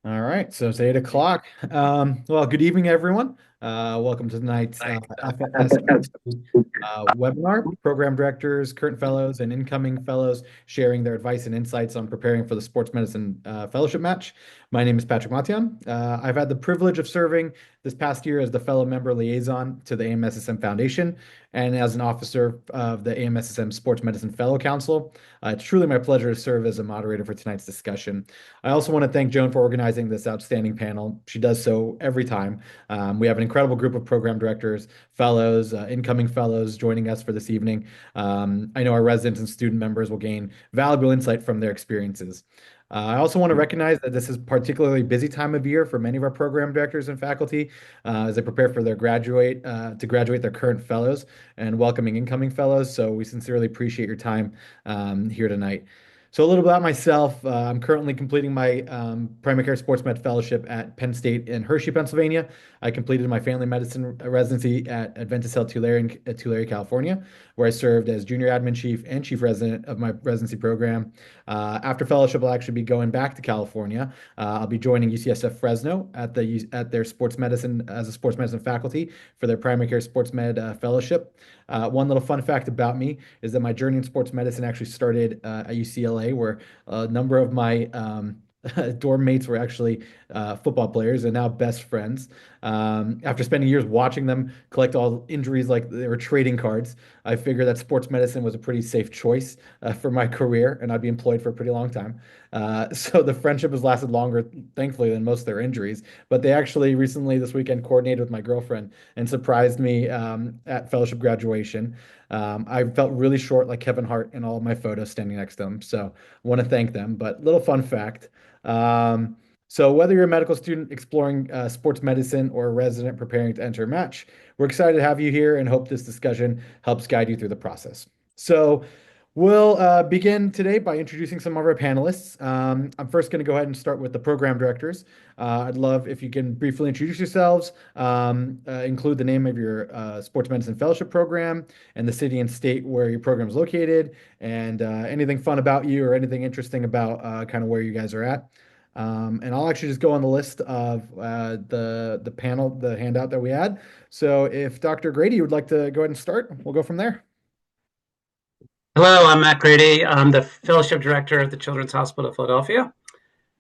All right, so it's 8 o'clock. Well, good evening, everyone. Welcome to tonight's FAMSSM webinar. Program directors, current fellows, and incoming fellows sharing their advice and insights on preparing for the sports medicine fellowship match. My name is Patrick Matian. I've had the privilege of serving this past year as the fellow member liaison to the AMSSM Foundation and as an officer of the AMSSM Sports Medicine Fellow Council. It's truly my pleasure to serve as a moderator for tonight's discussion. I also want to thank Joan for organizing this outstanding panel. She does so every time. We have an incredible group of program directors, fellows, incoming fellows joining us for this evening. I know our residents and student members will gain valuable insight from their experiences. I also want to recognize that this is a particularly busy time of year for many of our program directors and faculty as they prepare for their to graduate their current fellows and welcoming incoming fellows. So we sincerely appreciate your time here tonight. So a little about myself. I'm currently completing my primary care sports med fellowship at Penn State in Hershey, Pennsylvania. I completed my family medicine residency at Adventist Health Tulare, California, where I served as junior admin chief and chief resident of my residency program. After fellowship, I'll actually be going back to California. I'll be joining UCSF Fresno at their sports medicine as a sports medicine faculty for their primary care sports med fellowship. One little fun fact about me is that my journey in sports medicine actually started at UCLA, where a number of my dorm mates were actually football players and now best friends. After spending years watching them collect all injuries like they were trading cards, I figured that sports medicine was a pretty safe choice for my career, and I'd be employed for a pretty long time. So the friendship has lasted longer, thankfully, than most of their injuries. But they actually recently, this weekend, coordinated with my girlfriend and surprised me at fellowship graduation. I felt really short, like Kevin Hart, in all of my photos standing next to them. So I want to thank them. But little fun fact. So whether you're a medical student exploring sports medicine or a resident preparing to enter a match, we're excited to have you here and hope this discussion helps guide you through the process. So we'll begin today by introducing some of our panelists. I'm first going to go ahead and start with the program directors. I'd love if you can briefly introduce yourselves, include the name of your sports medicine fellowship program and the city and state where your program is located, and anything fun about you or anything interesting about kind of where you guys are at. And I'll actually just go on the list of the panel, the handout that we had. So if Dr. Grady would like to go ahead and start, we'll go from there. Hello, I'm Matt Grady. I'm the Fellowship Director at the Children's Hospital of Philadelphia.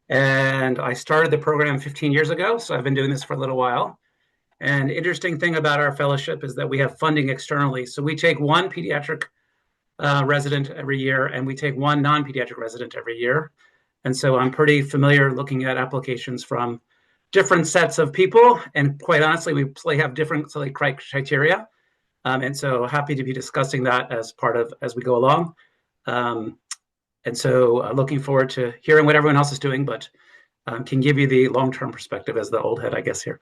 And I started the program 15 years ago, so I've been doing this for a little while. And the interesting thing about our fellowship is that we have funding externally. So we take one pediatric resident every year, and we take one non-pediatric resident every year. And so I'm pretty familiar looking at applications from different sets of people. And quite honestly, we have different criteria. And so happy to be discussing that as we go along. Um, and so looking forward to hearing what everyone else is doing, but can give you the long-term perspective as the old head, I guess, here.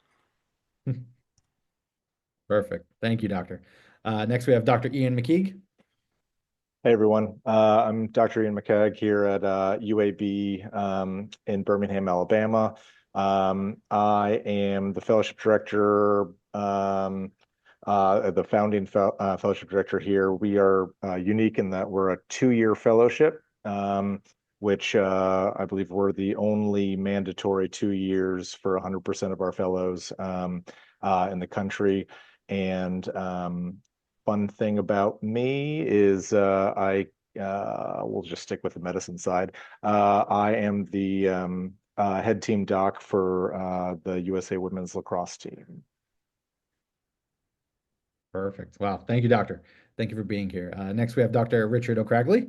Perfect. Thank you, Doctor. Next, we have Dr. Ian McKeag. Hey everyone, I'm Dr. Ian McKeag here at UAB in Birmingham, Alabama. I am the fellowship director, the founding fellowship director here. We are unique in that we're a 2-year fellowship, which I believe we're the only mandatory 2 years for 100% of our fellows in the country. And fun thing about me is I will just stick with the medicine side. I am the head team doc for the USA Women's Lacrosse team. Perfect. Wow. Thank you, Doctor. Thank you for being here. Next, we have Dr. Richard Okragly.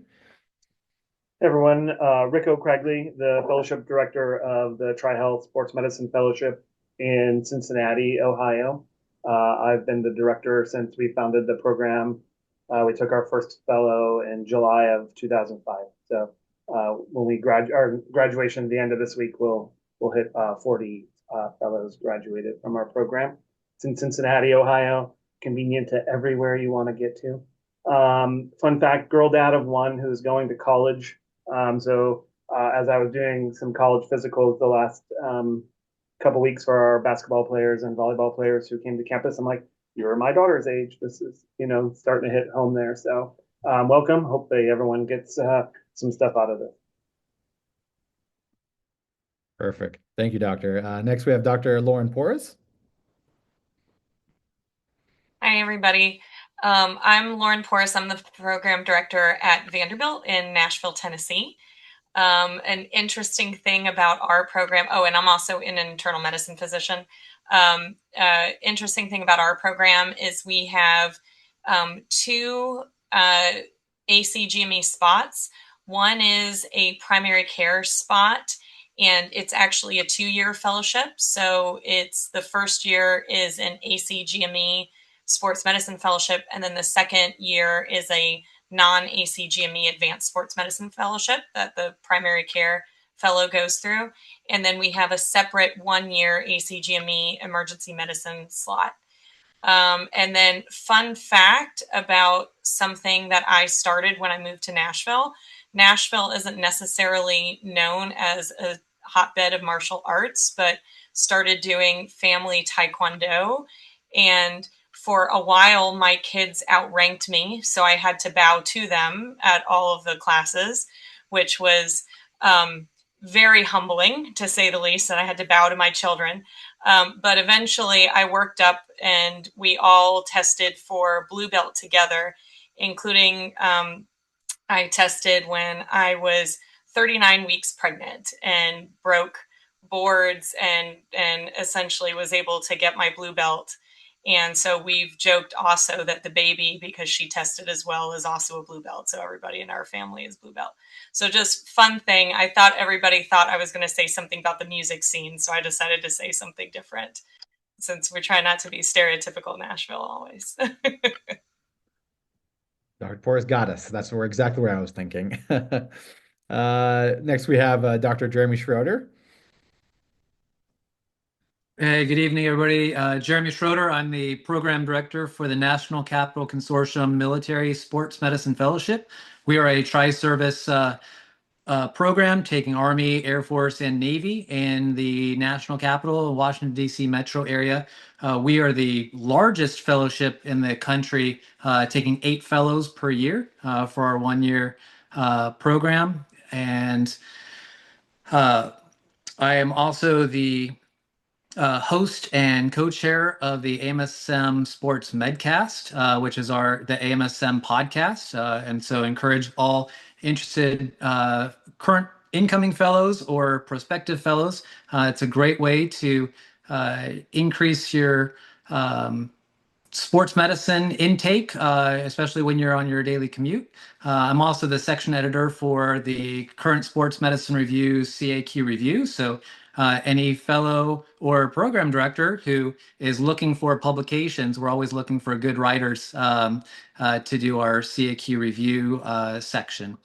Hey everyone, Rick Okragly, the Fellowship Director of the Tri-Health Sports Medicine Fellowship in Cincinnati, Ohio. I've been the director since we founded the program. We took our first fellow in July of 2005. So when we our graduation at the end of this week, we'll hit 40 fellows graduated from our program. It's in Cincinnati, Ohio, convenient to everywhere you want to get to. Fun fact, girl dad of one who's going to college. As I was doing some college physicals the last couple weeks for our basketball players and volleyball players who came to campus, I'm like, you're my daughter's age. This is, starting to hit home there. So welcome. Hopefully everyone gets some stuff out of this. Perfect. Thank you, Doctor. Next, we have Dr. Lauren Porras. Hi, everybody. I'm Lauren Porras. I'm the program director at Vanderbilt in Nashville, Tennessee. An interesting thing about our program, and I'm also an internal medicine physician. Interesting thing about our program is we have two ACGME spots. One is a primary care spot, and it's actually a 2-year fellowship. So it's the first year is an ACGME sports medicine fellowship, and then the second year is a non-ACGME advanced sports medicine fellowship that the primary care fellow goes through. And then we have a separate 1-year ACGME emergency medicine slot. And then fun fact about something that I started when I moved to Nashville. Nashville isn't necessarily known as a hotbed of martial arts, but started doing family taekwondo. And for a while, my kids outranked me, so I had to bow to them at all of the classes, which was very humbling, to say the least, that I had to bow to my children. But eventually I worked up and we all tested for blue belt together, including I tested when I was 39 weeks pregnant and broke boards and essentially was able to get my blue belt. And so we've joked also that the baby, because she tested as well, is also a blue belt. So everybody in our family is blue belt. So just fun thing. I thought everybody thought I was going to say something about the music scene. So I decided to say something different, since we're trying not to be stereotypical Nashville always. Dr. Porras got us. That's exactly where I was thinking. Next, we have Dr. Jeremy Schroeder. Hey, good evening, everybody. Jeremy Schroeder. I'm the program director for the National Capital Consortium Military Sports Medicine Fellowship. We are a tri-service program taking Army, Air Force, and Navy in the national capital, Washington, D.C. metro area. We are the largest fellowship in the country, taking 8 fellows per year for our 1-year program. And I am also the host and co-chair of the AMSSM Sports Medcast, which is the AMSSM podcast. And so encourage all interested current incoming fellows or prospective fellows. It's a great way to increase your sports medicine intake, especially when you're on your daily commute. I'm also the section editor for the Current Sports Medicine Review CAQ Review. So any fellow or program director who is looking for publications, we're always looking for good writers to do our CAQ Review section.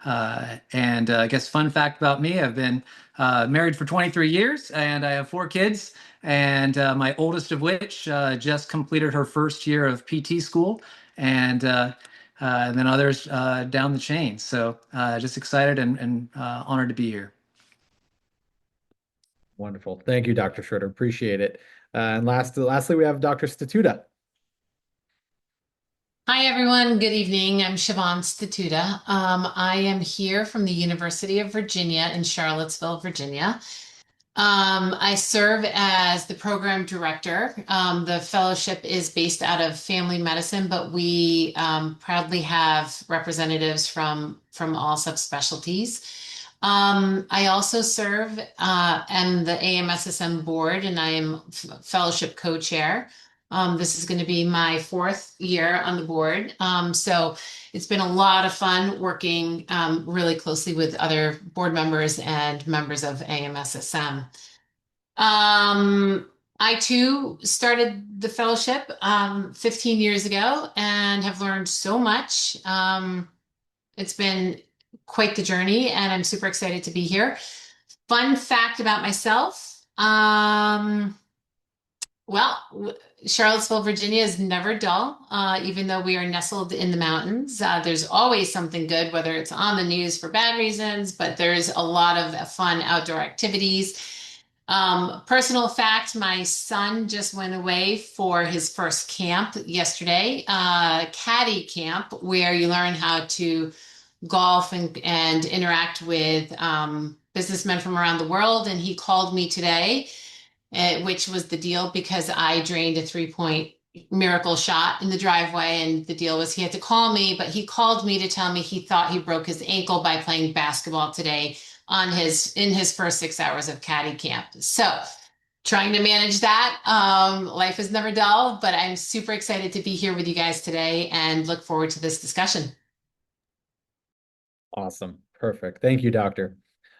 And I guess fun fact about me, I've been married for 23 years and I have 4 kids. And my oldest of which just completed her first year of PT school, and then others down the chain. So just excited and honored to be here. Wonderful. Thank you, Dr. Schroeder. Appreciate it. And lastly, we have Dr. Statuta. Hi, everyone. Good evening. I'm Siobhan Statuta. I am here from the University of Virginia in Charlottesville, Virginia. I serve as the program director. The fellowship is based out of family medicine, but we proudly have representatives from all subspecialties. I also serve on the AMSSM board, and I am fellowship co-chair. This is going to be my 4th year on the board. So it's been a lot of fun working really closely with other board members and members of AMSSM. I too started the fellowship 15 years ago and have learned so much. It's been quite the journey, and I'm super excited to be here. Fun fact about myself. Well, Charlottesville, Virginia is never dull, even though we are nestled in the mountains. There's always something good, whether it's on the news for bad reasons, but there's a lot of fun outdoor activities. Personal fact, my son just went away for his first camp yesterday, caddy camp, where you learn how to golf and interact with businessmen from around the world, and he called me today, which was the deal because I drained a 3-point miracle shot in the driveway, and the deal was he had to call me, but he called me to tell me he thought he broke his ankle by playing basketball today in his first 6 hours of caddy camp. So trying to manage that. Life is never dull, but I'm super excited to be here with you guys today and look forward to this discussion. Awesome. Perfect. Thank you, Doctor.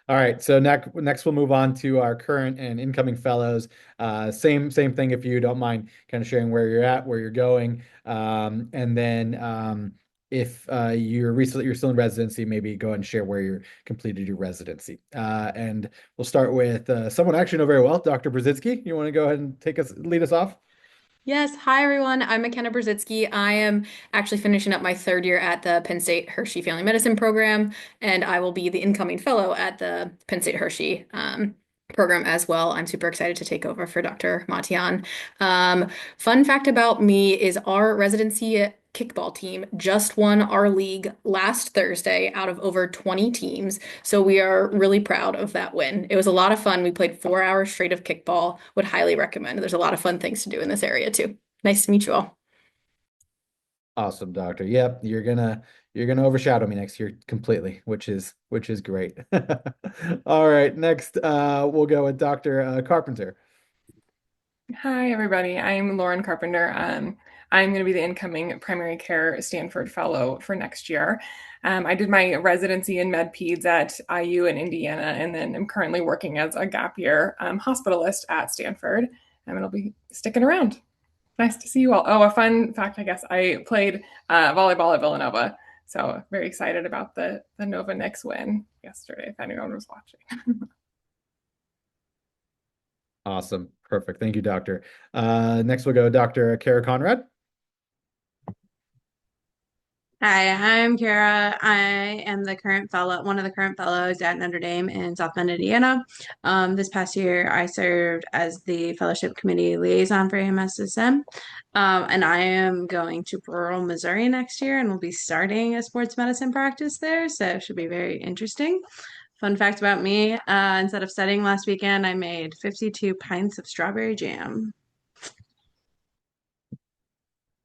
All right, so next we'll move on to our current and incoming fellows. Same thing, if you don't mind kind of sharing where you're at, where you're going, and then if you're still in residency, maybe go ahead and share where you completed your residency. And we'll start with someone I actually know very well, Dr. Brezitski. You want to go ahead and lead us off? Yes. Hi, everyone. I'm Makenna Brezitski. I am actually finishing up my 3rd year at the Penn State Hershey Family Medicine program, and I will be the incoming fellow at the Penn State Hershey program as well. I'm super excited to take over for Dr. Matian. Fun fact about me is our residency kickball team just won our league last Thursday out of over 20 teams. So we are really proud of that win. It was a lot of fun. We played 4 hours straight of kickball. Would highly recommend. There's a lot of fun things to do in this area too. Nice to meet you all. Awesome, Doctor. Yep, you're gonna overshadow me next year completely, which is great. All right, next we'll go with Dr. Carpenter. Hi, everybody. I'm Lauren Carpenter. I'm going to be the incoming primary care Stanford fellow for next year. I did my residency in med peds at IU in Indiana, and then I'm currently working as a gap year hospitalist at Stanford, and I'll be sticking around. Nice to see you all. Oh, a fun fact, I guess, I played volleyball at Villanova, so very excited about the Nova Knicks win yesterday, if anyone was watching. Awesome. Perfect. Thank you, Doctor. Next we'll go Dr. Cara Conrad. Hi, I'm Cara. I am one of the current fellows at Notre Dame in South Bend, Indiana. This past year, I served as the fellowship committee liaison for AMSSM, and I am going to rural Missouri next year, and will be starting a sports medicine practice there, so it should be very interesting. Fun fact about me, instead of studying last weekend, I made 52 pints of strawberry jam.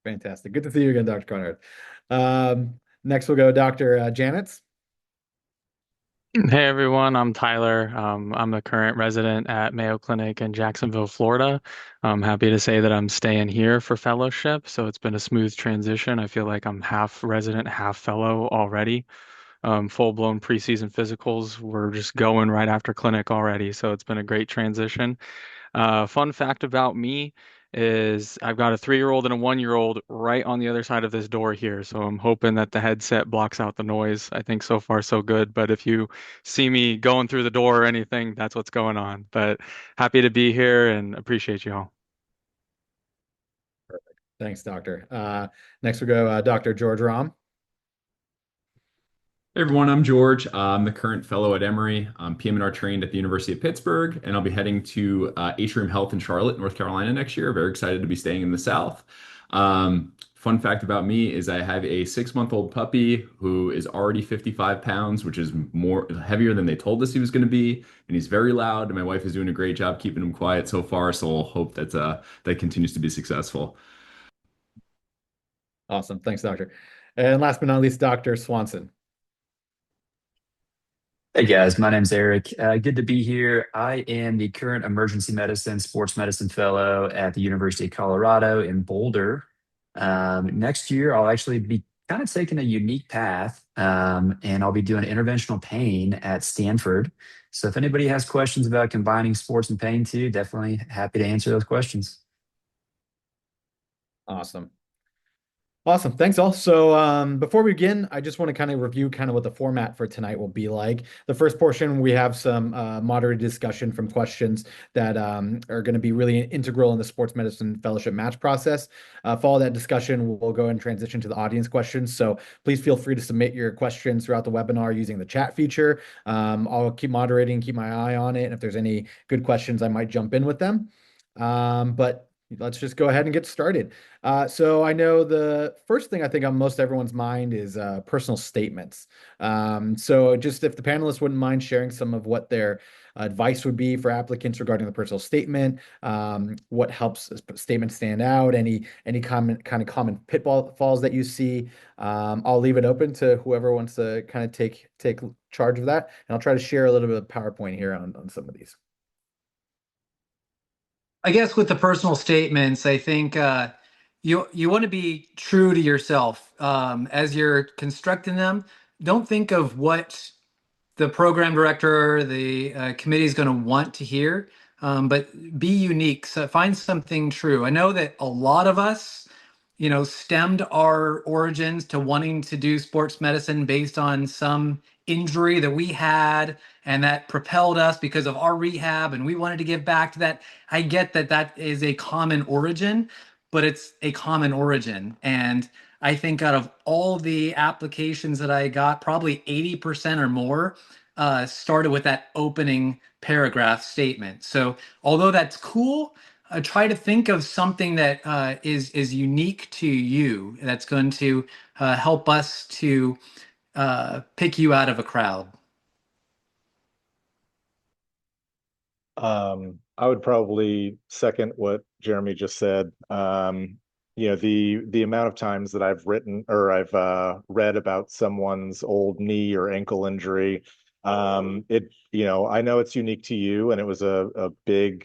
Fantastic. Good to see you again, Dr. Conrad. Next we'll go Dr. Janitz. Hey everyone, I'm Tyler. I'm a current resident at Mayo Clinic in Jacksonville, Florida. I'm happy to say that I'm staying here for fellowship, so it's been a smooth transition. I feel like I'm half resident, half fellow already. Full-blown preseason physicals. We're just going right after clinic already, so it's been a great transition. Fun fact about me is I've got a 3-year-old and a 1-year-old right on the other side of this door here, so I'm hoping that the headset blocks out the noise. I think so far so good, but if you see me going through the door or anything, that's what's going on. But happy to be here and appreciate you all. Perfect. Thanks, Doctor. Next we'll go Dr. George Raum. Hey everyone, I'm George. I'm the current fellow at Emory. I'm PM&R trained at the University of Pittsburgh, and I'll be heading to Atrium Health in Charlotte, North Carolina next year. Very excited to be staying in the South. Fun fact about me is I have a 6-month-old puppy who is already 55 pounds, which is heavier than they told us he was going to be, and he's very loud. And my wife is doing a great job keeping him quiet so far, so we'll hope that that continues to be successful. Awesome. Thanks, Doctor. And last but not least, Dr. Swanson. Hey guys, my name's Eric. Good to be here. I am the current emergency medicine, sports medicine fellow at the University of Colorado in Boulder. Next year, I'll actually be kind of taking a unique path, and I'll be doing interventional pain at Stanford. So if anybody has questions about combining sports and pain too, definitely happy to answer those questions. Awesome. Awesome. Thanks all. So before we begin, I just want to kind of review kind of what the format for tonight will be like. The first portion, we have some moderated discussion from questions that are going to be really integral in the sports medicine fellowship match process. Follow that discussion, we'll go and transition to the audience questions. So please feel free to submit your questions throughout the webinar using the chat feature. I'll keep moderating, keep my eye on it. And if there's any good questions, I might jump in with them. But let's just go ahead and get started. So I know the first thing I think on most everyone's mind is personal statements. So just if the panelists wouldn't mind sharing some of what their advice would be for applicants regarding the personal statement, what helps a statement stand out, any common pitfalls that you see. I'll leave it open to whoever wants to kind of take charge of that, and I'll try to share a little bit of PowerPoint here on some of these. I guess with the personal statements, I think you want to be true to yourself as you're constructing them. Don't think of what the program director, the committee is going to want to hear, but be unique. So find something true. I know that a lot of us, stemmed our origins to wanting to do sports medicine based on some injury that we had, and that propelled us because of our rehab, and we wanted to give back to that. I get that that is a common origin, but it's a common origin. And I think out of all the applications that I got, probably 80% or more started with that opening paragraph statement. So although that's cool, try to think of something that is unique to you, that's going to help us to pick you out of a crowd. I would probably second what Jeremy just said. The amount of times that I've written or I've read about someone's old knee or ankle injury, I know it's unique to you, and it was a big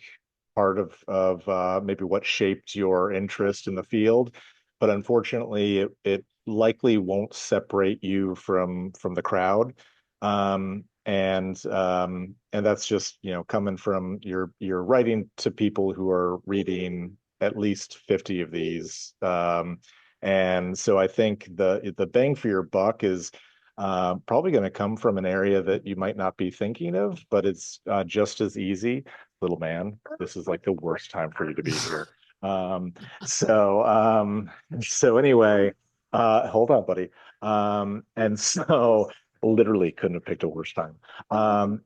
part of maybe what shaped your interest in the field, but unfortunately, it likely won't separate you from the crowd. And that's just coming from you're writing to people who are reading at least 50 of these, and so I think the bang for your buck is probably going to come from an area that you might not be thinking of, but it's just as easy. Little man, this is like the worst time for you to be here. So anyway, hold on, buddy. And so literally couldn't have picked a worse time. I'm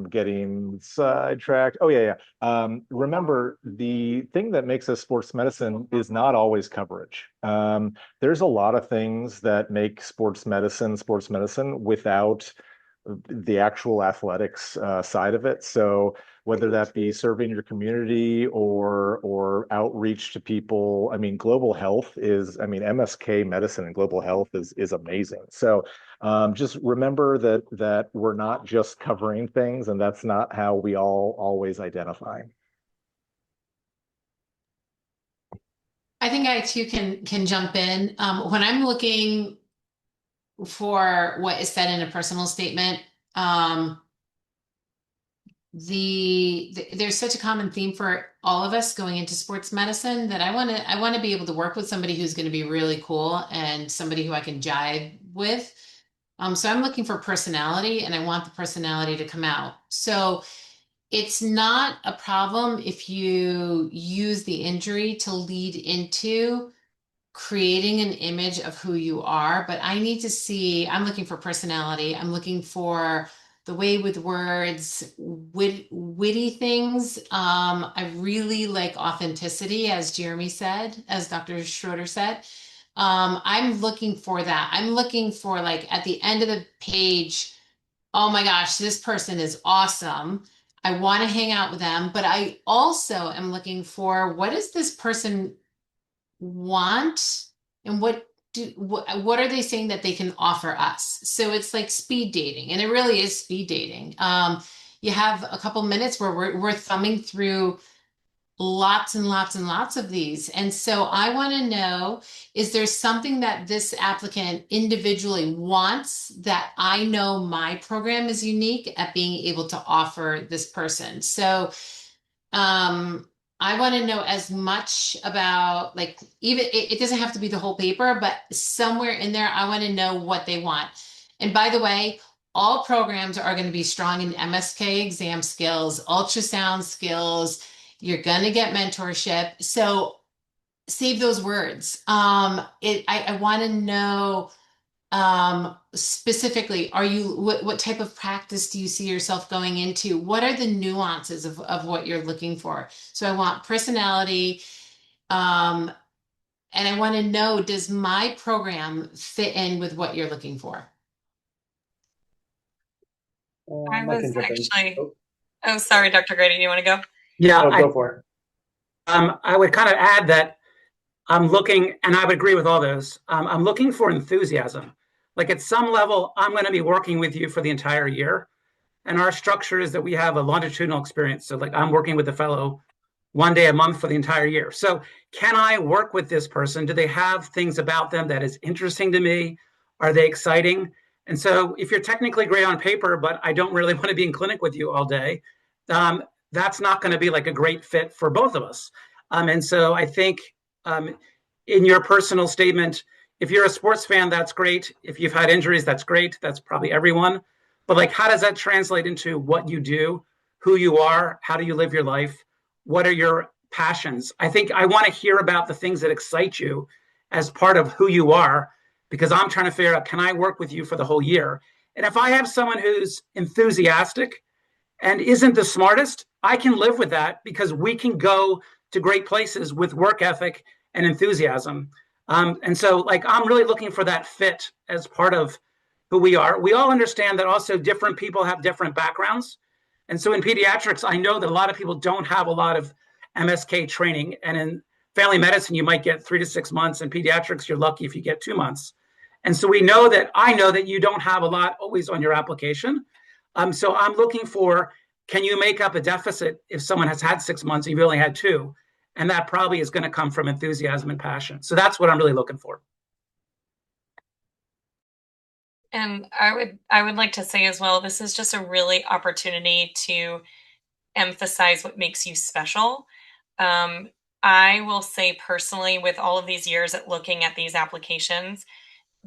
getting sidetracked. Oh yeah. Remember, the thing that makes us sports medicine is not always coverage. There's a lot of things that make sports medicine without the actual athletics side of it. So whether that be serving your community or outreach to people, global health is, MSK medicine and global health is amazing. So just remember that we're not just covering things, and that's not how we all always identify. I think I too can jump in. When I'm looking for what is said in a personal statement, there's such a common theme for all of us going into sports medicine that I want to be able to work with somebody who's going to be really cool and somebody who I can jive with. So I'm looking for personality, and I want the personality to come out. So it's not a problem if you use the injury to lead into creating an image of who you are, but I'm looking for personality. I'm looking for the way with words, witty things. I really like authenticity, as Jeremy said, as Dr. Schroeder said. I'm looking for that. I'm looking for, like, at the end of the page, oh my gosh, this person is awesome. I want to hang out with them, but I also am looking for, what does this person want, and what are they saying that they can offer us? So it's like speed dating, and it really is speed dating. You have a couple minutes where we're thumbing through lots and lots and lots of these. And so I want to know, is there something that this applicant individually wants that I know my program is unique at being able to offer this person? So I want to know as much about, like, even it doesn't have to be the whole paper, but somewhere in there, I want to know what they want. And by the way, all programs are going to be strong in MSK exam skills, ultrasound skills. You're going to get mentorship. So save those words. I want to know Specifically, what type of practice do you see yourself going into? What are the nuances of what you're looking for? So I want personality, and I want to know, does my program fit in with what you're looking for? I I was can jump in. actually, oh, sorry, Dr. Grady, do you want to go? Yeah, Oh, go for it. I would kind of add that I'm looking, and I would agree with all those. I'm looking for enthusiasm. Like at some level, I'm going to be working with you for the entire year. And our structure is that we have a longitudinal experience. So like I'm working with a fellow 1 day a month for the entire year. So can I work with this person? Do they have things about them that is interesting to me? Are they exciting? And so if you're technically great on paper, but I don't really want to be in clinic with you all day, that's not going to be like a great fit for both of us. And so I think in your personal statement, if you're a sports fan, that's great. If you've had injuries, that's great. That's probably everyone. But like, how does that translate into what you do, who you are, how do you live your life? What are your passions? I think I want to hear about the things that excite you as part of who you are, because I'm trying to figure out, can I work with you for the whole year? And if I have someone who's enthusiastic and isn't the smartest, I can live with that because we can go to great places with work ethic and enthusiasm. And so like, I'm really looking for that fit as part of who we are. We all understand that also different people have different backgrounds. And so in pediatrics, I know that a lot of people don't have a lot of MSK training. And in family medicine, you might get 3 to 6 months. In pediatrics, you're lucky if you get 2 months. And so I know that you don't have a lot always on your application. So I'm looking for, can you make up a deficit if someone has had 6 months and you've only had 2? And that probably is going to come from enthusiasm and passion. So that's what I'm really looking for. And I would like to say as well, this is just a really opportunity to emphasize what makes you special. I will say personally, with all of these years at looking at these applications,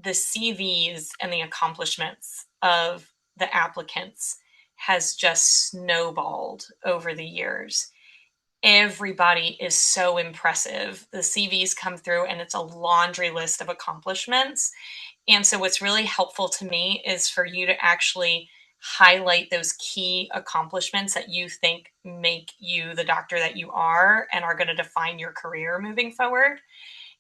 the CVs and the accomplishments of the applicants has just snowballed over the years. Everybody is so impressive. The CVs come through and it's a laundry list of accomplishments. And so what's really helpful to me is for you to actually highlight those key accomplishments that you think make you the doctor that you are and are going to define your career moving forward.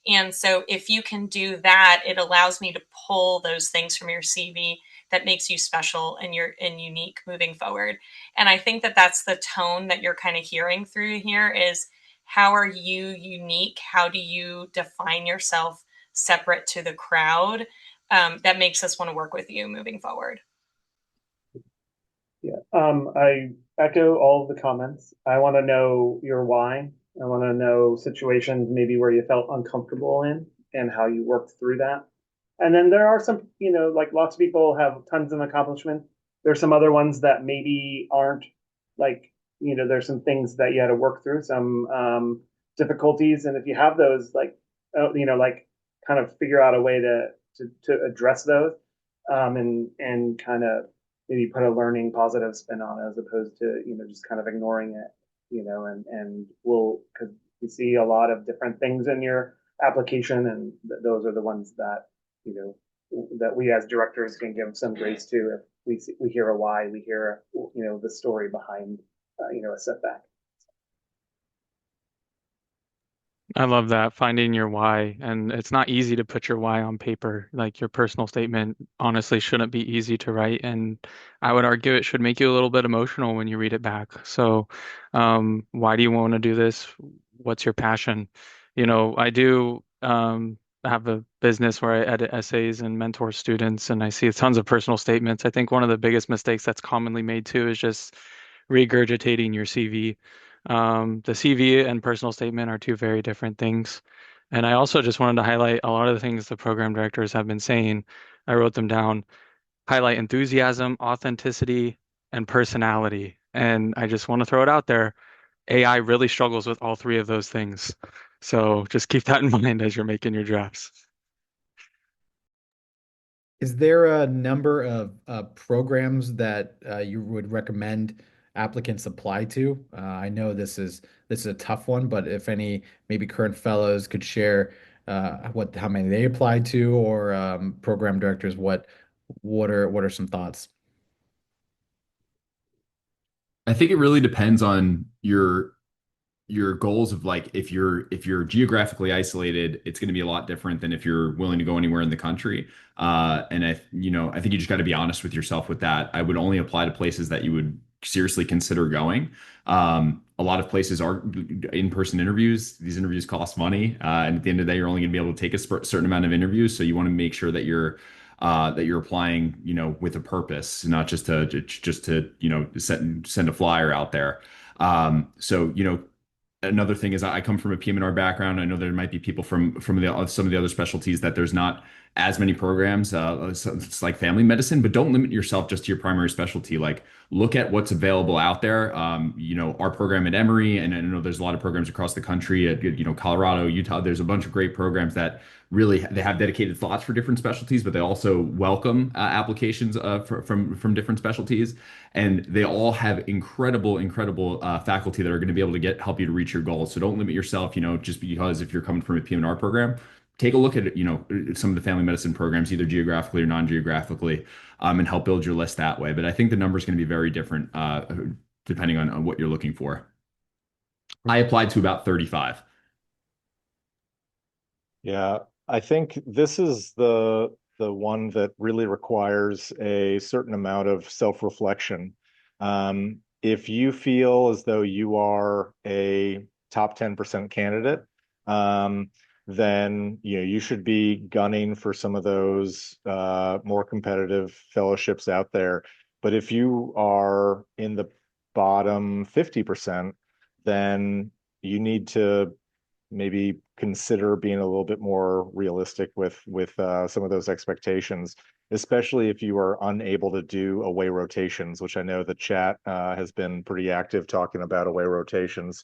And so if you can do that, it allows me to pull those things from your CV that makes you special and unique moving forward. And I think that that's the tone that you're kind of hearing through here is, how are you unique? How do you define yourself separate to the crowd? That makes us want to work with you moving forward. Yeah, I echo all of the comments. I want to know your why. I want to know situations maybe where you felt uncomfortable in and how you worked through that. And then there are some, like lots of people have tons of accomplishments. There's some other ones that maybe aren't like, there's some things that you had to work through, some difficulties. And if you have those, like, like kind of figure out a way to address those, and kind of maybe put a learning positive spin on it as opposed to, just kind of ignoring it, and because we see a lot of different things in your application, and those are the ones that, that we as directors can give some grace to if we hear a why, we hear, the story behind, a setback. I love that, finding your why. And it's not easy to put your why on paper. Like your personal statement honestly shouldn't be easy to write. And I would argue it should make you a little bit emotional when you read it back. So, why do you want to do this? What's your passion? I do have a business where I edit essays and mentor students, and I see tons of personal statements. I think one of the biggest mistakes that's commonly made too is just regurgitating your CV. The CV and personal statement are two very different things. And I also just wanted to highlight a lot of the things the program directors have been saying. I wrote them down. Highlight enthusiasm, authenticity, and personality. And I just want to throw it out there. AI really struggles with all three of those things. So just keep that in mind as you're making your drafts. Is there a number of programs that you would recommend applicants apply to? I know this is a tough one, but if any maybe current fellows could share how many they applied to, or program directors, what are some thoughts? I think it really depends on your goals of like if you're geographically isolated, it's going to be a lot different than if you're willing to go anywhere in the country. And I think you just got to be honest with yourself with that. I would only apply to places that you would seriously consider going. A lot of places are in-person interviews. These interviews cost money, and at the end of the day, you're only going to be able to take a certain amount of interviews. So you want to make sure that you're applying, with a purpose, not just to send a flyer out there. So another thing is I come from a PM&R background. I know there might be people from some of the other specialties that there's not as many programs. So it's like family medicine, but don't limit yourself just to your primary specialty. Like look at what's available out there. Our program at Emory, and I know there's a lot of programs across the country at Colorado, Utah. There's a bunch of great programs that really they have dedicated slots for different specialties, but they also welcome applications from different specialties, and they all have incredible faculty that are going to be able to help you to reach your goals. So don't limit yourself, just because if you're coming from a PM&R program, take a look at some of the family medicine programs, either geographically or non-geographically, and help build your list that way. But I think the number is going to be very different depending on what you're looking for. I applied to about 35. Yeah, I think this is the one that really requires a certain amount of self-reflection. If you feel as though you are a top 10% candidate, then you should be gunning for some of those more competitive fellowships out there. But if you are in the bottom 50%, then you need to maybe consider being a little bit more realistic with some of those expectations, especially if you are unable to do away rotations, which I know the chat has been pretty active talking about away rotations.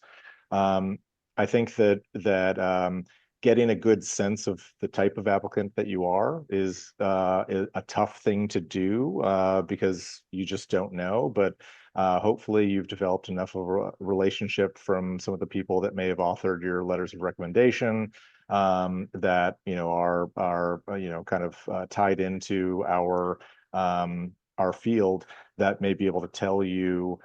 I think that getting a good sense of the type of applicant that you are is a tough thing to do because you just don't know. But hopefully you've developed enough of a relationship from some of the people that may have authored your letters of recommendation that are kind of tied into our field, that may be able to tell you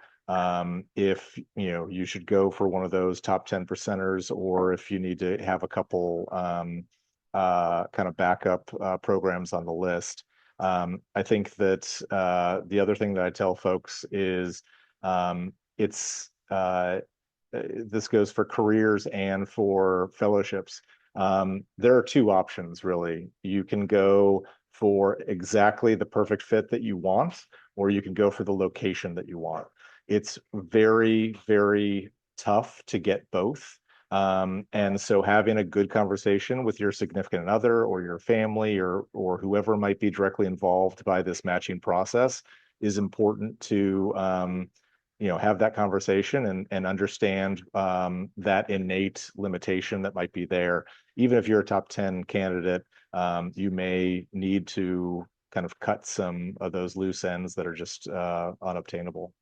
if you should go for one of those top 10 percenters, or if you need to have a couple kind of backup programs on the list. I think that the other thing that I tell folks is this goes for careers and for fellowships. There are two options, really. You can go for exactly the perfect fit that you want, or you can go for the location that you want. It's very, very tough to get both. And so having a good conversation with your significant other or your family or whoever might be directly involved by this matching process is important to have that conversation and understand that innate limitation that might be there. Even if you're a top 10 candidate, you may need to kind of cut some of those loose ends that are just unobtainable.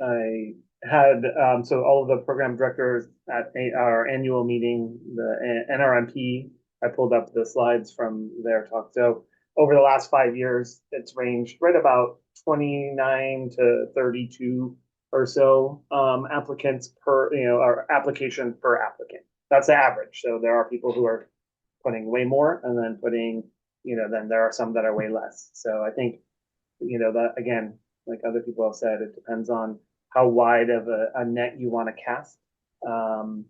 I had so all of the program directors at our annual meeting, the NRMP, I pulled up the slides from their talk. So over the last 5 years, it's ranged right about 29 to 32 or so applicants per, or application per applicant. That's the average. So there are people who are putting way more, and then then there are some that are way less. So I think, that again, like other people have said, it depends on how wide of a net you want to cast, and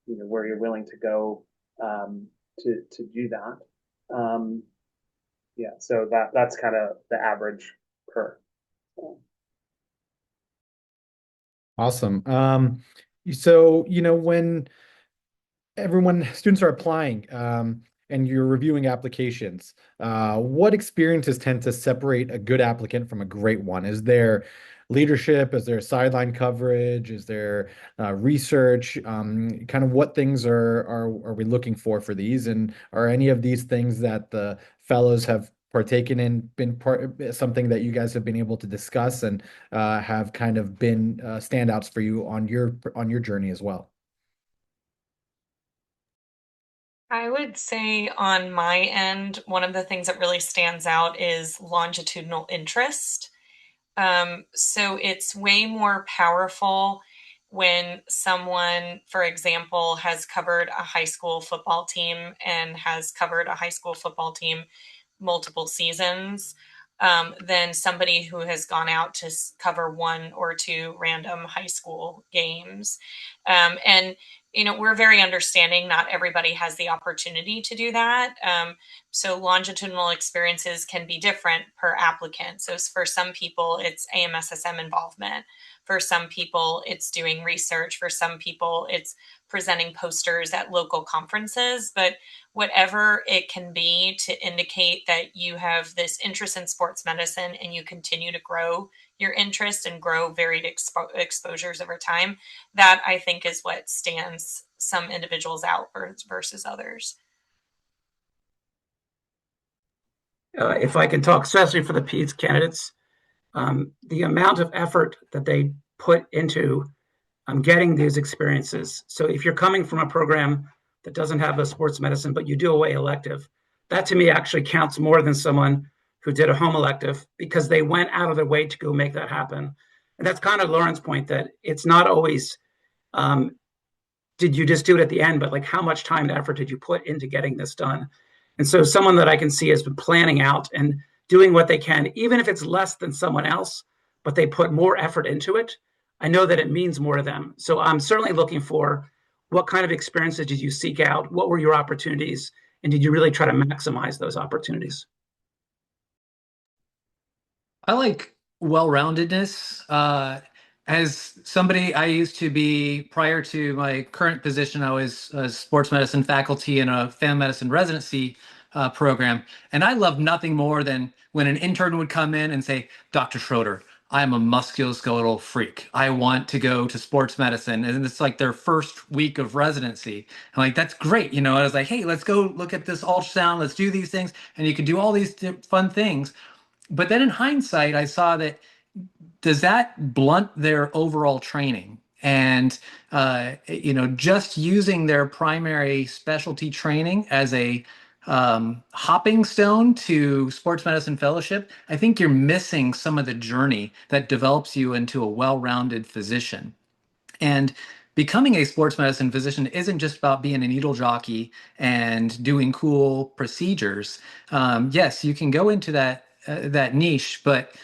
where you're willing to go to do that. So that's kind of the average per. Awesome. So when students are applying and you're reviewing applications, what experiences tend to separate a good applicant from a great one? Is there leadership? Is there sideline coverage? Is there research? Kind of what things are we looking for these? And are any of these things that the fellows have partaken in, been something that you guys have been able to discuss and have kind of been standouts for you on your journey as well? I would say on my end, one of the things that really stands out is longitudinal interest. So it's way more powerful when someone, for example, has covered a high school football team and has covered a high school football team multiple seasons, than somebody who has gone out to cover one or two random high school games. And we're very understanding. Not everybody has the opportunity to do that. So longitudinal experiences can be different per applicant. So for some people, it's AMSSM involvement. For some people, it's doing research. For some people, it's presenting posters at local conferences. But whatever it can be to indicate that you have this interest in sports medicine and you continue to grow your interest and grow varied exposures over time, that I think is what stands some individuals out versus others. If I can talk, especially for the PEDS candidates, the amount of effort that they put into getting these experiences. So if you're coming from a program that doesn't have a sports medicine, but you do a way elective, that to me actually counts more than someone who did a home elective, because they went out of their way to go make that happen. And that's kind of Lauren's point, that it's not always, did you just do it at the end, but like how much time and effort did you put into getting this done? And so someone that I can see has been planning out and doing what they can, even if it's less than someone else, but they put more effort into it, I know that it means more to them. So I'm certainly looking for, what kind of experiences did you seek out? What were your opportunities? And did you really try to maximize those opportunities? I like well-roundedness. As somebody, I used to be, prior to my current position, I was a sports medicine faculty in a family medicine residency program. And I loved nothing more than when an intern would come in and say, Dr. Schroeder, I'm a musculoskeletal freak. I want to go to sports medicine. And it's like their first week of residency. I'm like, that's great. I was like, hey, let's go look at this ultrasound. Let's do these things. And you could do all these fun things. But then in hindsight, I saw that, does that blunt their overall training? And, just using their primary specialty training as a hopping stone to sports medicine fellowship, I think you're missing some of the journey that develops you into a well-rounded physician. And becoming a sports medicine physician isn't just about being a needle jockey and doing cool procedures. Yes, you can go into that niche, but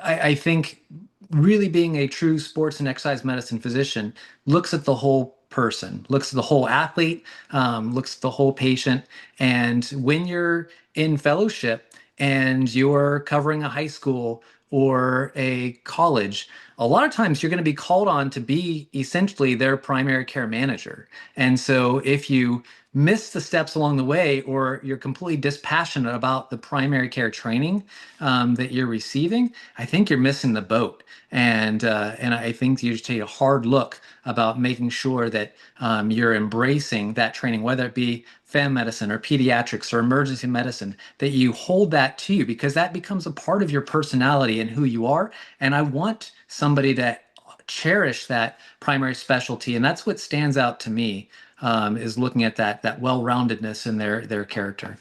I think really being a true sports and exercise medicine physician looks at the whole person, looks at the whole athlete, looks at the whole patient. And when you're in fellowship and you're covering a high school or a college, a lot of times you're going to be called on to be essentially their primary care manager. And so if you miss the steps along the way, or you're completely dispassionate about the primary care training that you're receiving, I think you're missing the boat. And I think you should take a hard look about making sure that you're embracing that training, whether it be family medicine or pediatrics or emergency medicine, that you hold that to you, because that becomes a part of your personality and who you are. And I want somebody that cherish that primary specialty. And that's what stands out to me, is looking at that well-roundedness in their character.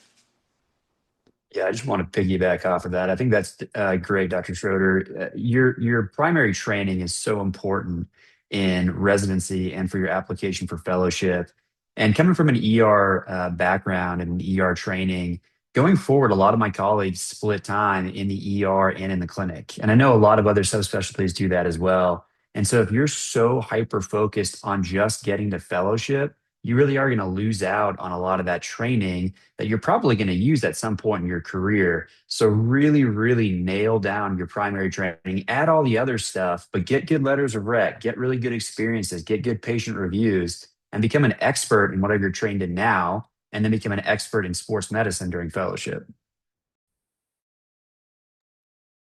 Yeah, I just want to piggyback off of that. I think that's great, Dr. Schroeder. Your primary training is so important in residency and for your application for fellowship. And coming from an ER background and ER training, going forward, a lot of my colleagues split time in the ER and in the clinic. And I know a lot of other subspecialties do that as well. And so if you're so hyper focused on just getting to fellowship, you really are going to lose out on a lot of that training that you're probably going to use at some point in your career. So really, really nail down your primary training, add all the other stuff, but get good letters of rec, get really good experiences, get good patient reviews, and become an expert in whatever you're trained in now, and then become an expert in sports medicine during fellowship.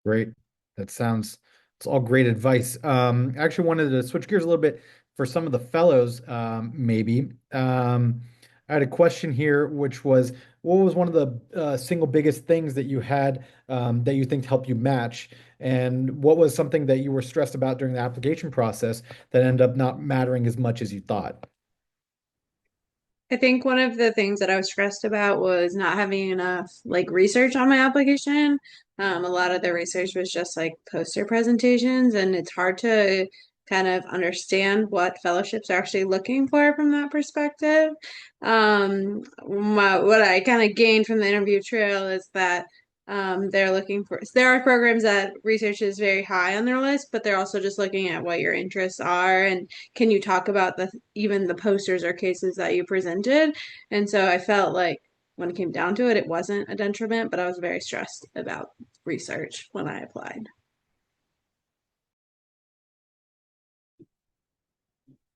Great. It's all great advice. I actually wanted to switch gears a little bit for some of the fellows, maybe. I had a question here, which was, what was one of the single biggest things that you had that you think helped you match? And what was something that you were stressed about during the application process that ended up not mattering as much as you thought? I think one of the things that I was stressed about was not having enough like research on my application. A lot of the research was just like poster presentations, and it's hard to kind of understand what fellowships are actually looking for from that perspective. What I kind of gained from the interview trail is that they're looking for, there are programs that research is very high on their list, but they're also just looking at what your interests are and can you talk about even the posters or cases that you presented. And so I felt like when it came down to it, it wasn't a detriment, but I was very stressed about research when I applied.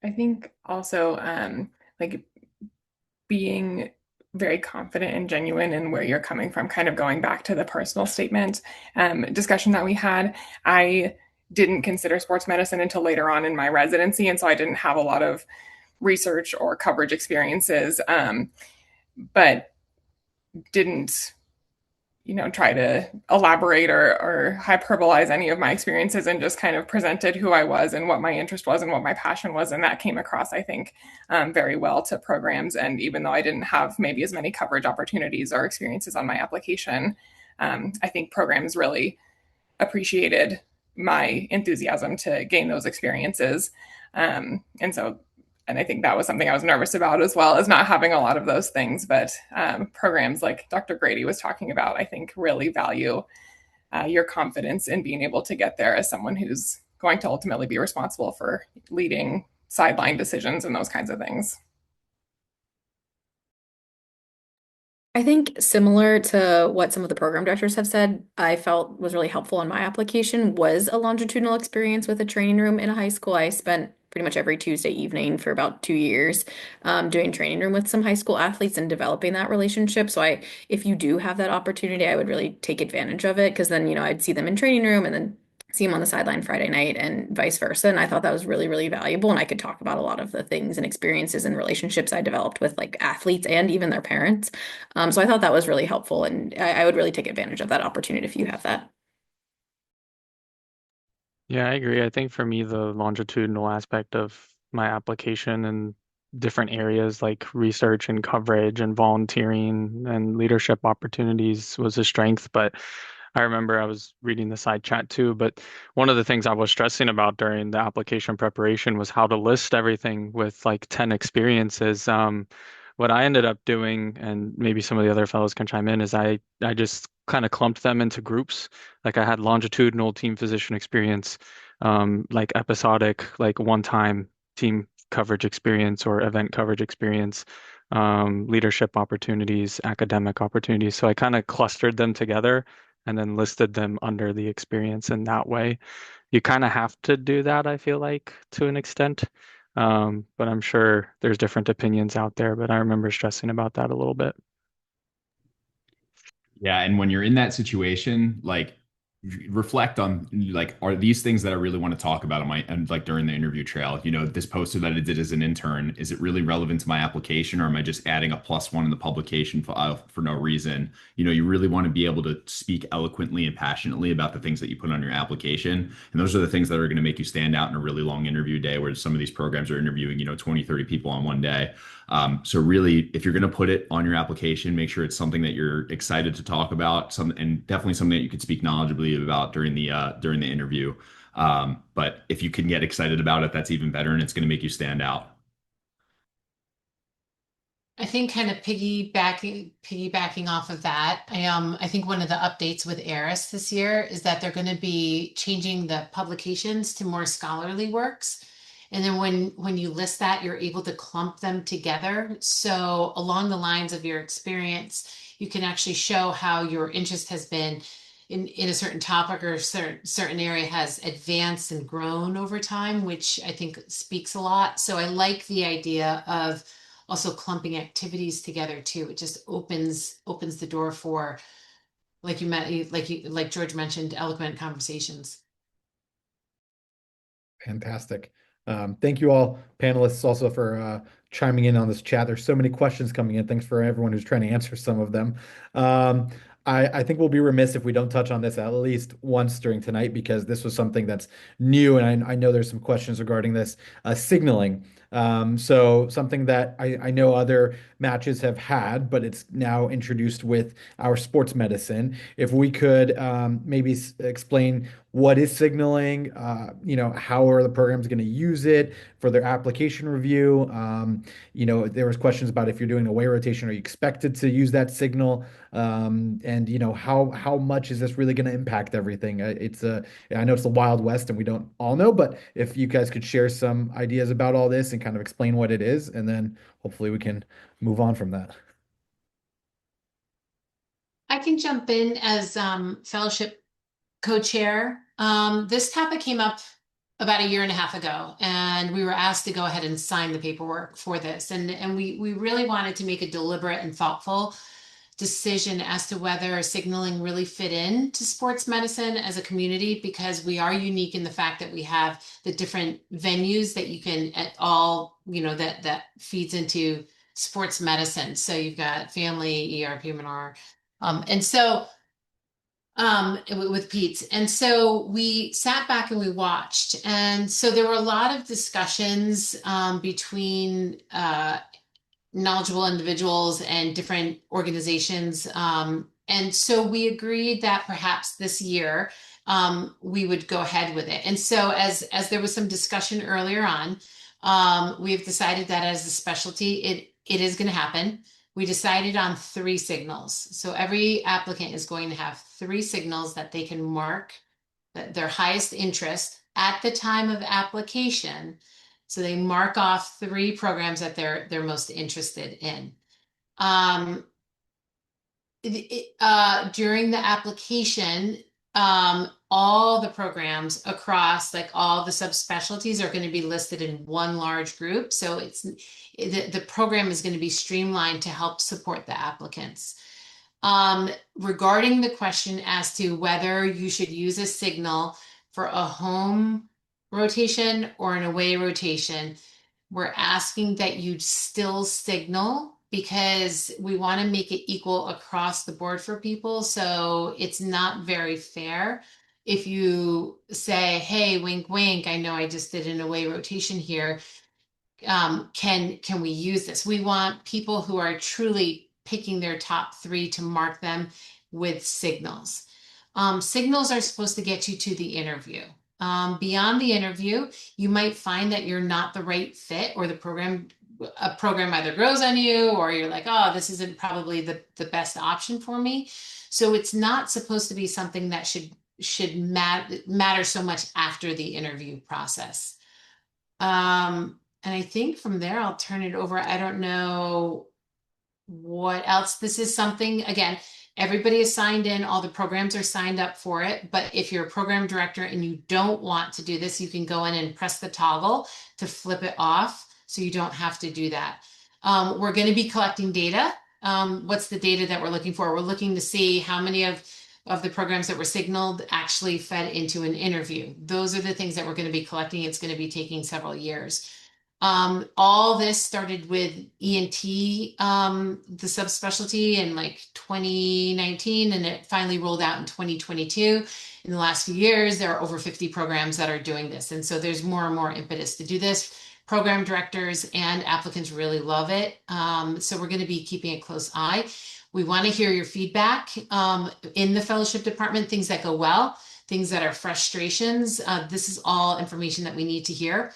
I think also like being very confident and genuine in where you're coming from, kind of going back to the personal statement discussion that we had. I didn't consider sports medicine until later on in my residency, and so I didn't have a lot of research or coverage experiences, but didn't try to elaborate or hyperbolize any of my experiences, and just kind of presented who I was and what my interest was and what my passion was. And that came across, I think, very well to programs. And even though I didn't have maybe as many coverage opportunities or experiences on my application, I think programs really appreciated my enthusiasm to gain those experiences. And I think that was something I was nervous about, as well as not having a lot of those things. But programs like Dr. Grady was talking about, I think, really value your confidence in being able to get there as someone who's going to ultimately be responsible for leading sideline decisions and those kinds of things. I think similar to what some of the program directors have said, I felt was really helpful in my application was a longitudinal experience with a training room in a high school. I spent pretty much every Tuesday evening for about 2 years doing training room with some high school athletes and developing that relationship. So if you do have that opportunity, I would really take advantage of it, because then, I'd see them in training room and then see them on the sideline Friday night and vice versa. And I thought that was really, really valuable. And I could talk about a lot of the things and experiences and relationships I developed with like athletes and even their parents. So I thought that was really helpful. And I would really take advantage of that opportunity if you have that. Yeah, I agree. I think for me, the longitudinal aspect of my application and different areas like research and coverage and volunteering and leadership opportunities was a strength. But I remember I was reading the side chat too, but one of the things I was stressing about during the application preparation was how to list everything with like 10 experiences. What I ended up doing, and maybe some of the other fellows can chime in, is I just kind of clumped them into groups. Like I had longitudinal team physician experience, like episodic, like one-time team coverage experience or event coverage experience, leadership opportunities, academic opportunities. So I kind of clustered them together and then listed them under the experience in that way. You kind of have to do that, I feel like, to an extent. But I'm sure there's different opinions out there, but I remember stressing about that a little bit. Yeah, and when you're in that situation, like reflect on like, are these things that I really want to talk about on my and like during the interview trail? This poster that I did as an intern, is it really relevant to my application, or am I just adding a +1 in the publication file for no reason? You really want to be able to speak eloquently and passionately about the things that you put on your application. And those are the things that are going to make you stand out in a really long interview day, where some of these programs are interviewing, 20, 30 people on one day. So really, if you're going to put it on your application, make sure it's something that you're excited to talk about, and definitely something that you could speak knowledgeably about during the interview. But if you can get excited about it, that's even better, and it's going to make you stand out. I think kind of piggybacking off of that, I think one of the updates with ARIS this year is that they're going to be changing the publications to more scholarly works. And then when you list that, you're able to clump them together. So along the lines of your experience, you can actually show how your interest has been in a certain topic or certain area has advanced and grown over time, which I think speaks a lot. So I like the idea of also clumping activities together too. It just opens the door for, like George mentioned, eloquent conversations. Fantastic. Thank you all panelists also for chiming in on this chat. There's so many questions coming in. Thanks for everyone who's trying to answer some of them. I think we'll be remiss if we don't touch on this at least once during tonight, because this was something that's new, and I know there's some questions regarding this signaling. So something that I know other matches have had, but it's now introduced with our sports medicine. If we could maybe explain what is signaling, how are the programs going to use it for their application review? There was questions about if you're doing away rotation, are you expected to use that signal? And how much is this really going to impact everything? I know it's the Wild West and we don't all know, but if you guys could share some ideas about all this and kind of explain what it is, and then hopefully we can move on from that. I can jump in as fellowship co-chair. This topic came up about a year and a half ago, and we were asked to go ahead and sign the paperwork for this. And we really wanted to make a deliberate and thoughtful decision as to whether signaling really fit into sports medicine as a community, because we are unique in the fact that we have the different venues that you can at all, that feeds into sports medicine. So you've got family, ER, PM&R, with Pete's. And so we sat back and we watched. And so there were a lot of discussions between knowledgeable individuals and different organizations. And so we agreed that perhaps this year we would go ahead with it. And so as there was some discussion earlier on, we've decided that as a specialty, it is going to happen. We decided on 3 signals. So every applicant is going to have 3 signals that they can mark their highest interest at the time of application. So they mark off 3 programs that they're most interested in. During the application, all the programs across all the subspecialties are going to be listed in one large group. So the program is going to be streamlined to help support the applicants. Regarding the question as to whether you should use a signal for a home rotation or an away rotation, we're asking that you still signal, because we want to make it equal across the board for people. So it's not very fair if you say, hey, wink, wink, I know I just did an away rotation here. Can we use this? We want people who are truly picking their top 3 to mark them with signals. Signals are supposed to get you to the interview. Beyond the interview, you might find that you're not the right fit, or a program either grows on you, or you're like, oh, this isn't probably the best option for me. So it's not supposed to be something that should matter so much after the interview process. And I think from there, I'll turn it over. I don't know what else. This is something, again, everybody is signed in, all the programs are signed up for it. But if you're a program director and you don't want to do this, you can go in and press the toggle to flip it off, so you don't have to do that. We're going to be collecting data. What's the data that we're looking for? We're looking to see how many of the programs that were signaled actually fed into an interview. Those are the things that we're going to be collecting. It's going to be taking several years. All this started with ENT, the subspecialty, in 2019, and it finally rolled out in 2022. In the last few years, there are over 50 programs that are doing this. And so there's more and more impetus to do this. Program directors and applicants really love it. So we're going to be keeping a close eye. We want to hear your feedback in the fellowship department, things that go well, things that are frustrations. This is all information that we need to hear.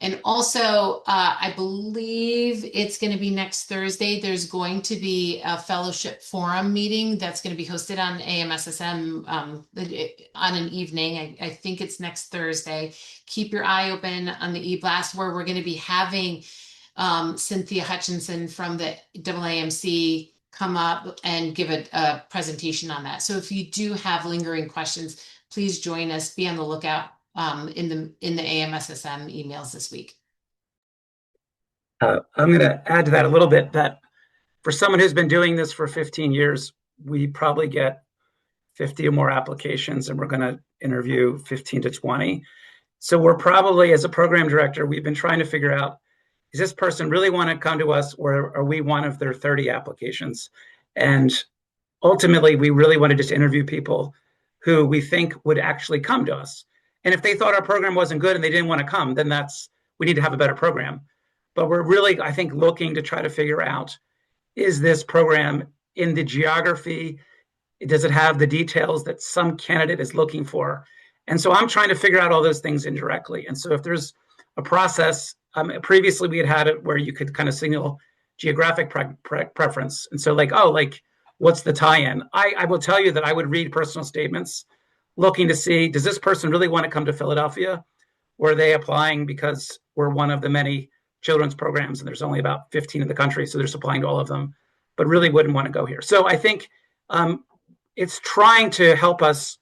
And also, I believe it's going to be next Thursday. There's going to be a fellowship forum meeting that's going to be hosted on AMSSM on an evening. I think it's next Thursday. Keep your eye open on the eBlast, where we're going to be having Cynthia Hutchinson from the AAMC come up and give a presentation on that. So if you do have lingering questions, please join us. Be on the lookout in the AMSSM emails this week. I'm going to add to that a little bit, that for someone who's been doing this for 15 years, we probably get 50 or more applications, and we're going to interview 15 to 20. So we're probably, as a program director, we've been trying to figure out does this person really want to come to us, or are we one of their 30 applications? And ultimately, we really want to just interview people who we think would actually come to us. And if they thought our program wasn't good and they didn't want to come, then we need to have a better program. But we're really, I think, looking to try to figure out, is this program in the geography? Does it have the details that some candidate is looking for? And so I'm trying to figure out all those things indirectly. And so if there's a process, previously we had it where you could kind of signal geographic preference. And so what's the tie-in? I will tell you that I would read personal statements looking to see, does this person really want to come to Philadelphia? Or are they applying because we're one of the many children's programs and there's only about 15 in the country, so they're supplying to all of them, but really wouldn't want to go here. So I think it's trying to help us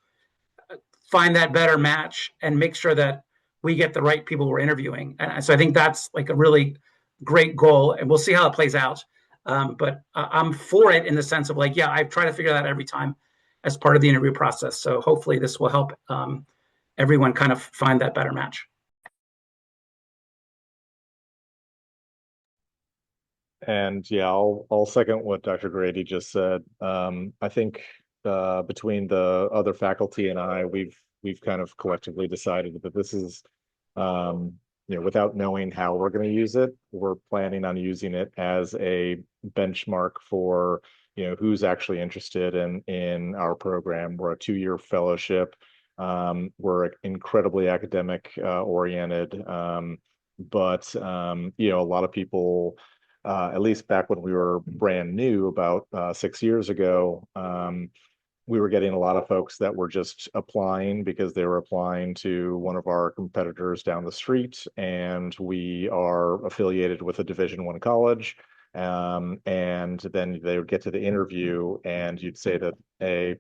find that better match and make sure that we get the right people we're interviewing. And so I think that's like a really great goal, and we'll see how it plays out. But I'm for it in the sense of I try to figure that out every time as part of the interview process. So hopefully this will help everyone kind of find that better match. And yeah, I'll second what Dr. Grady just said. I think between the other faculty and I, we've kind of collectively decided that this is, without knowing how we're going to use it, we're planning on using it as a benchmark for, who's actually interested in our program. We're a 2-year fellowship. We're incredibly academic oriented, but a lot of people, at least back when we were brand new about 6 years ago, we were getting a lot of folks that were just applying because they were applying to one of our competitors down the street, and we are affiliated with a Division I college. And then they would get to the interview and you'd say that, hey,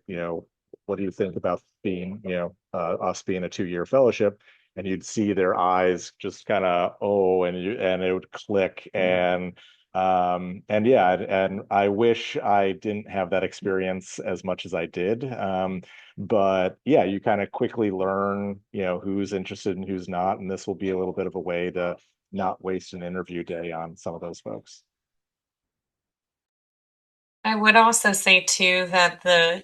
what do you think about being, us being a 2-year fellowship? And you'd see their eyes just kind of, and it would click. And I wish I didn't have that experience as much as I did. But yeah, you kind of quickly learn, who's interested and who's not. And this will be a little bit of a way to not waste an interview day on some of those folks. I would also say too that the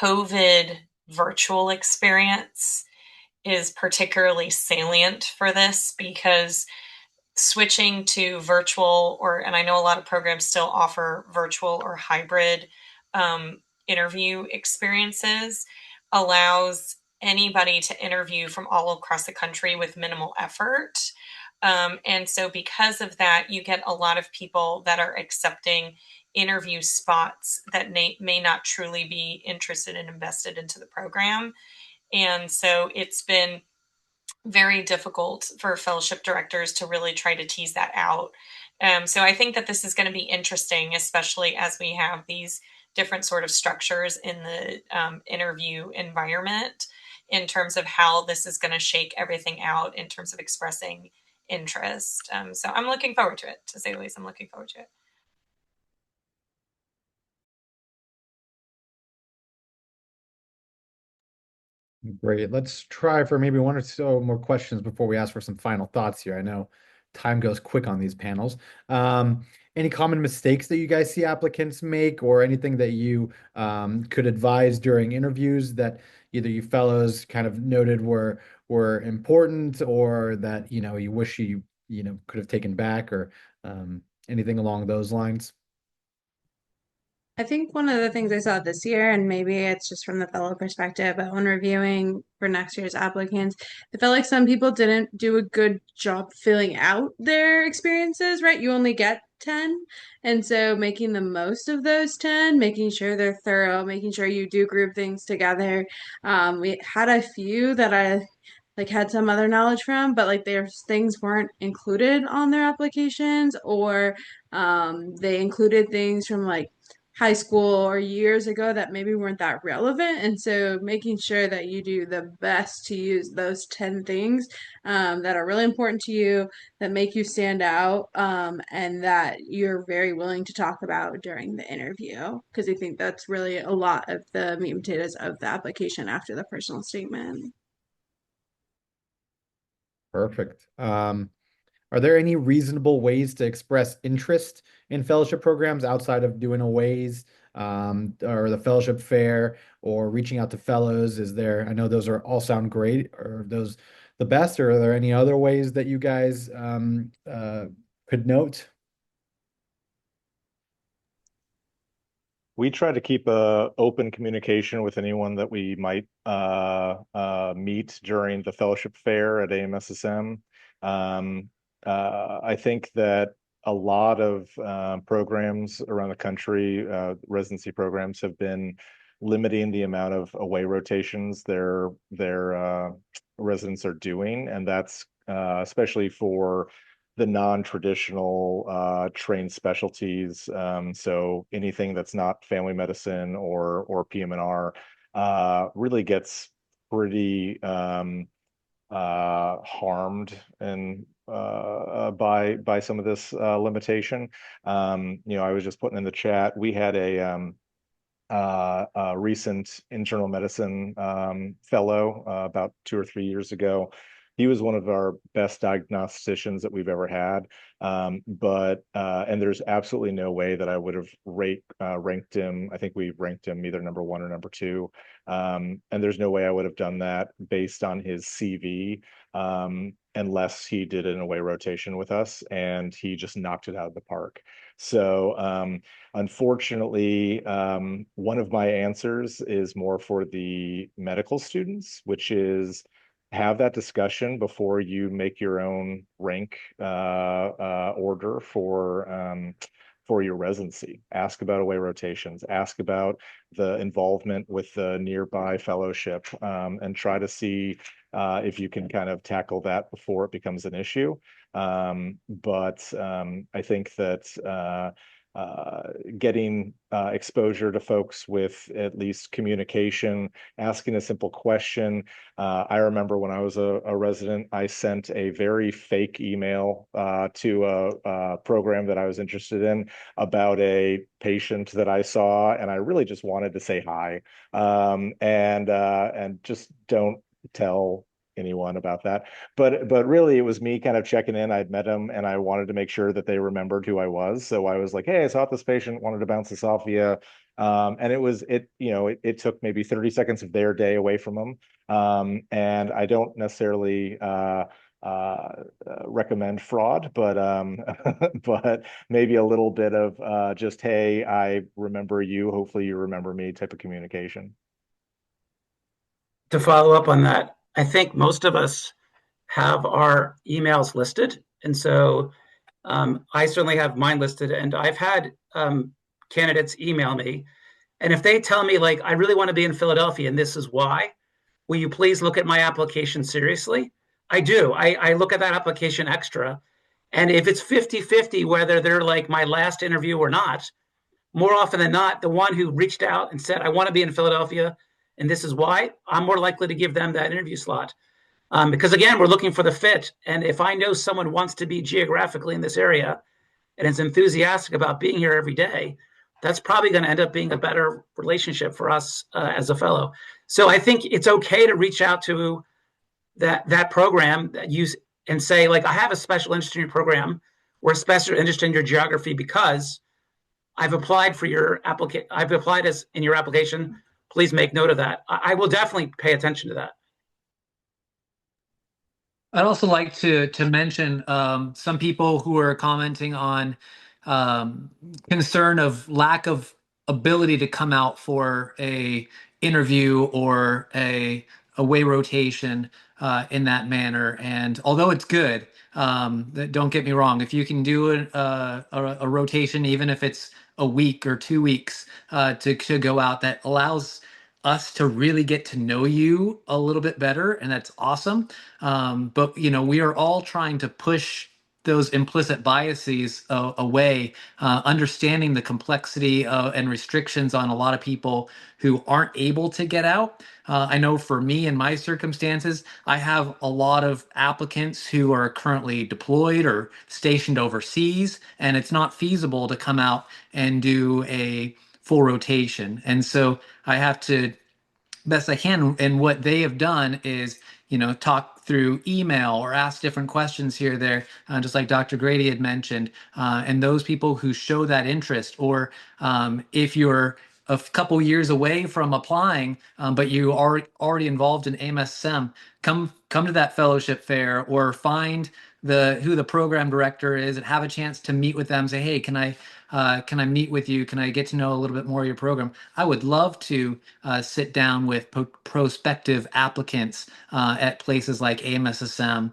COVID virtual experience is particularly salient for this, because switching to virtual, and I know a lot of programs still offer virtual or hybrid interview experiences, allows anybody to interview from all across the country with minimal effort. And so because of that, you get a lot of people that are accepting interview spots that may not truly be interested and invested into the program. And so it's been very difficult for fellowship directors to really try to tease that out. So I think that this is going to be interesting, especially as we have these different sort of structures in the interview environment in terms of how this is going to shake everything out in terms of expressing interest. So I'm looking forward to it, to say the least. I'm looking forward to it. Great. Let's try for maybe one or so more questions before we ask for some final thoughts here. I know time goes quick on these panels. Any common mistakes that you guys see applicants make, or anything that you could advise during interviews that either you fellows kind of noted were important, or that you wish you could have taken back, or anything along those lines? I think one of the things I saw this year, and maybe it's just from the fellow perspective, but when reviewing for next year's applicants, I felt like some people didn't do a good job filling out their experiences, right? You only get 10. And so making the most of those 10, making sure they're thorough, making sure you do group things together. We had a few that I had some other knowledge from, but their things weren't included on their applications, or they included things from high school or years ago that maybe weren't that relevant. And so making sure that you do the best to use those 10 things that are really important to you, that make you stand out, and that you're very willing to talk about during the interview, because I think that's really a lot of the meat and potatoes of the application after the personal statement. Perfect. are there any reasonable ways to express interest in fellowship programs outside of doing aways, or the fellowship fair, or reaching out to fellows? I know those are all sound great. Are those the best, or are there any other ways that you guys could note? We try to keep a open communication with anyone that we might meet during the fellowship fair at AMSSM. I think that a lot of programs around the country, residency programs, have been limiting the amount of away rotations their residents are doing, and that's especially for the non-traditional trained specialties. So anything that's not family medicine or PM&R really gets pretty harmed and by some of this limitation. I was just putting in the chat, we had a recent internal medicine fellow about 2 or 3 years ago. He was one of our best diagnosticians that we've ever had. And there's absolutely no way that I would have ranked him. I think we ranked him either number 1 or number 2. And there's no way I would have done that based on his CV, unless he did an away rotation with us, and he just knocked it out of the park. So unfortunately, one of my answers is more for the medical students, which is have that discussion before you make your own rank order for your residency. Ask about away rotations, ask about the involvement with the nearby fellowship, and try to see if you can kind of tackle that before it becomes an issue. But I think that getting exposure to folks with at least communication, asking a simple question. I remember when I was a resident, I sent a very fake email to a program that I was interested in about a patient that I saw, and I really just wanted to say hi, and just don't tell anyone about that. But really, it was me kind of checking in. I'd met him, and I wanted to make sure that they remembered who I was. So I was like, "Hey, I saw this patient, wanted to bounce this off you." And it took maybe 30 seconds of their day away from them. And I don't necessarily recommend fraud, but but maybe a little bit of just, "Hey, I remember you. Hopefully, you remember me," type of communication. To follow up on that, I think most of us have our emails listed. And so I certainly have mine listed. And I've had candidates email me. And if they tell me, like, I really want to be in Philadelphia and this is why, will you please look at my application seriously? I do. I look at that application extra. And if it's 50-50, whether they're like my last interview or not, more often than not, the one who reached out and said, I want to be in Philadelphia and this is why, I'm more likely to give them that interview slot. Because again, we're looking for the fit. And if I know someone wants to be geographically in this area and is enthusiastic about being here every day, that's probably going to end up being a better relationship for us as a fellow. So I think it's okay to reach out to that program and say, like, I have a special interest in your program or a special interest in your geography because I've applied for your application. I've applied as in your application. Please make note of that. I will definitely pay attention to that. I'd also like to mention some people who are commenting on concern of lack of ability to come out for a interview or a away rotation in that manner. And although it's good, don't get me wrong, if you can do a rotation, even if it's a week or 2 weeks to go out, that allows us to really get to know you a little bit better, and that's awesome. But we are all trying to push those implicit biases away, understanding the complexity and restrictions on a lot of people who aren't able to get out. I know for me in my circumstances, I have a lot of applicants who are currently deployed or stationed overseas, and it's not feasible to come out and do a full rotation. And so I have to best I can. And what they have done is, talk through email or ask different questions here or there, just like Dr. Grady had mentioned. And those people who show that interest, or if you're a couple years away from applying, but you are already involved in AMSSM, come to that fellowship fair, or find who the program director is and have a chance to meet with them. Say, hey, can I meet with you? Can I get to know a little bit more of your program? I would love to sit down with prospective applicants at places like AMSSM,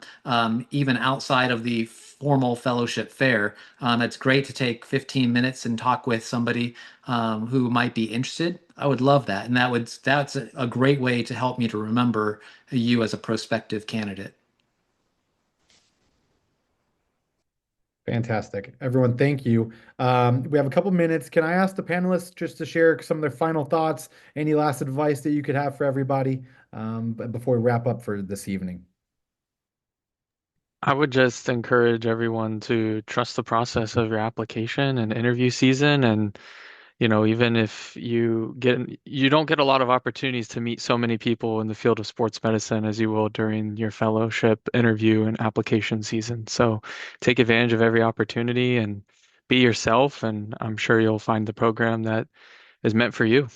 even outside of the formal fellowship fair. It's great to take 15 minutes and talk with somebody who might be interested. I would love that, and that's a great way to help me to remember you as a prospective candidate. Fantastic. Everyone, thank you. We have a couple minutes. Can I ask the panelists just to share some of their final thoughts, any last advice that you could have for everybody before we wrap up for this evening? I would just encourage everyone to trust the process of your application and interview season. And, even if you don't get a lot of opportunities to meet so many people in the field of sports medicine as you will during your fellowship interview and application season. So take advantage of every opportunity and be yourself. And I'm sure you'll find the program that is meant for you.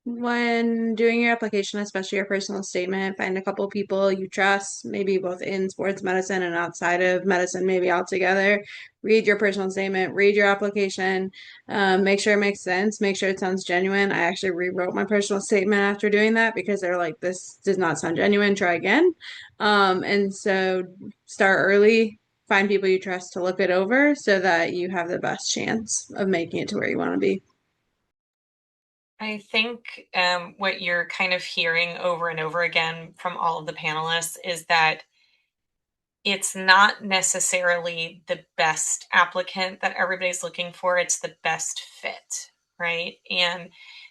When doing your application, especially your personal statement, find a couple people you trust, maybe both in sports medicine and outside of medicine, maybe all together. Read your personal statement, read your application, make sure it makes sense, make sure it sounds genuine. I actually rewrote my personal statement after doing that because they're like, this does not sound genuine, try again. And so start early, find people you trust to look it over so that you have the best chance of making it to where you want to be. I think what you're kind of hearing over and over again from all of the panelists is that it's not necessarily the best applicant that everybody's looking for, it's the best fit, right? And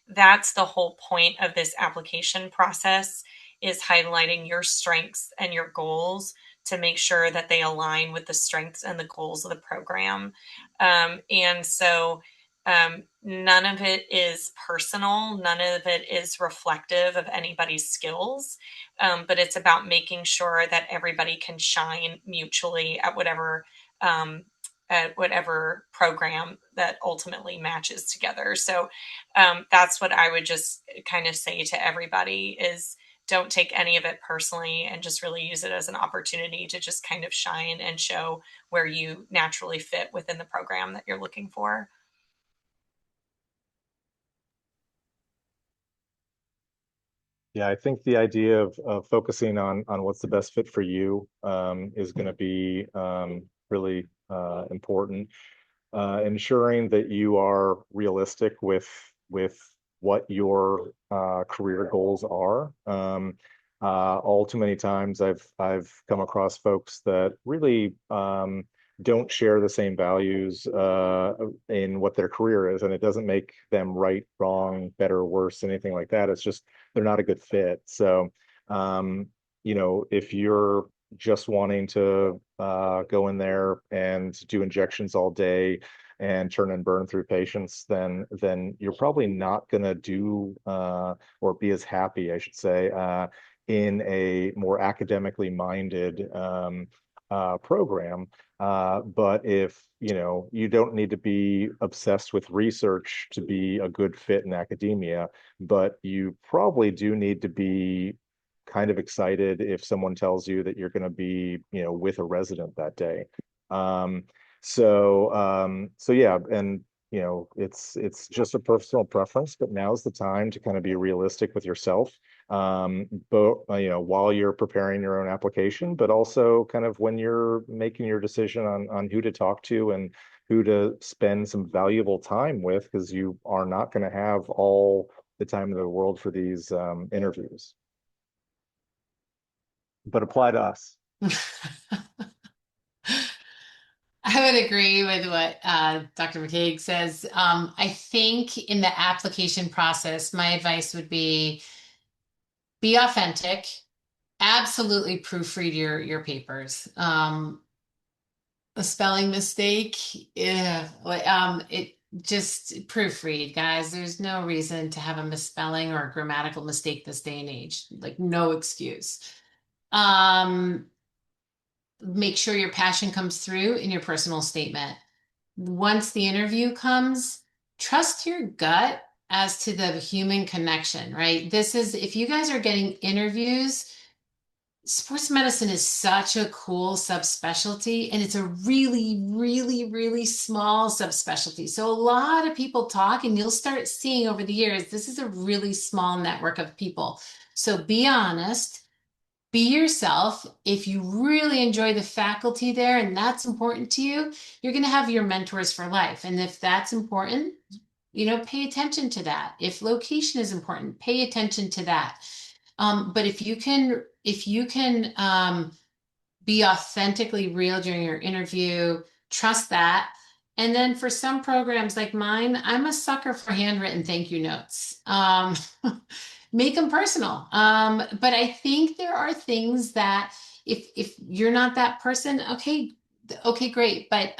that's the whole point of this application process, is highlighting your strengths and your goals to make sure that they align with the strengths and the goals of the program. And so none of it is personal. None of it is reflective of anybody's skills. But it's about making sure that everybody can shine mutually at whatever program that ultimately matches together. So that's what I would just kind of say to everybody is, don't take any of it personally and just really use it as an opportunity to just kind of shine and show where you naturally fit within the program that you're looking for. Yeah, I think the idea of focusing on what's the best fit for you is going to be really important. Ensuring that you are realistic with what your career goals are. All too many times I've come across folks that really don't share the same values in what their career is, and it doesn't make them right, wrong, better, worse, anything like that. It's just they're not a good fit. So, if you're just wanting to go in there and do injections all day and turn and burn through patients, then you're probably not going to do or be as happy, I should say, in a more academically minded program. But if you don't need to be obsessed with research to be a good fit in academia, but you probably do need to be kind of excited if someone tells you that you're going to be, with a resident that day. So yeah, and it's just a personal preference, but now's the time to kind of be realistic with yourself, but while you're preparing your own application, but also kind of when you're making your decision on who to talk to and who to spend some valuable time with, because you are not going to have all the time in the world for these interviews. But apply to us. I would agree with what Dr. McKeag says. I think in the application process, my advice would be authentic, absolutely proofread your papers. A spelling mistake, just proofread, guys. There's no reason to have a misspelling or a grammatical mistake this day and age. Like, no excuse. Make sure your passion comes through in your personal statement. Once the interview comes, trust your gut as to the human connection, right? This is, if you guys are getting interviews, sports medicine is such a cool subspecialty, and it's a really, really, really small subspecialty. So a lot of people talk, and you'll start seeing over the years, this is a really small network of people. So be honest, be yourself. If you really enjoy the faculty there and that's important to you, you're going to have your mentors for life. And if that's important, pay attention to that. If location is important, pay attention to that. But if you can be authentically real during your interview, trust that. And then for some programs like mine, I'm a sucker for handwritten thank you notes. Make them personal. But I think there are things that if you're not that person, okay, great. But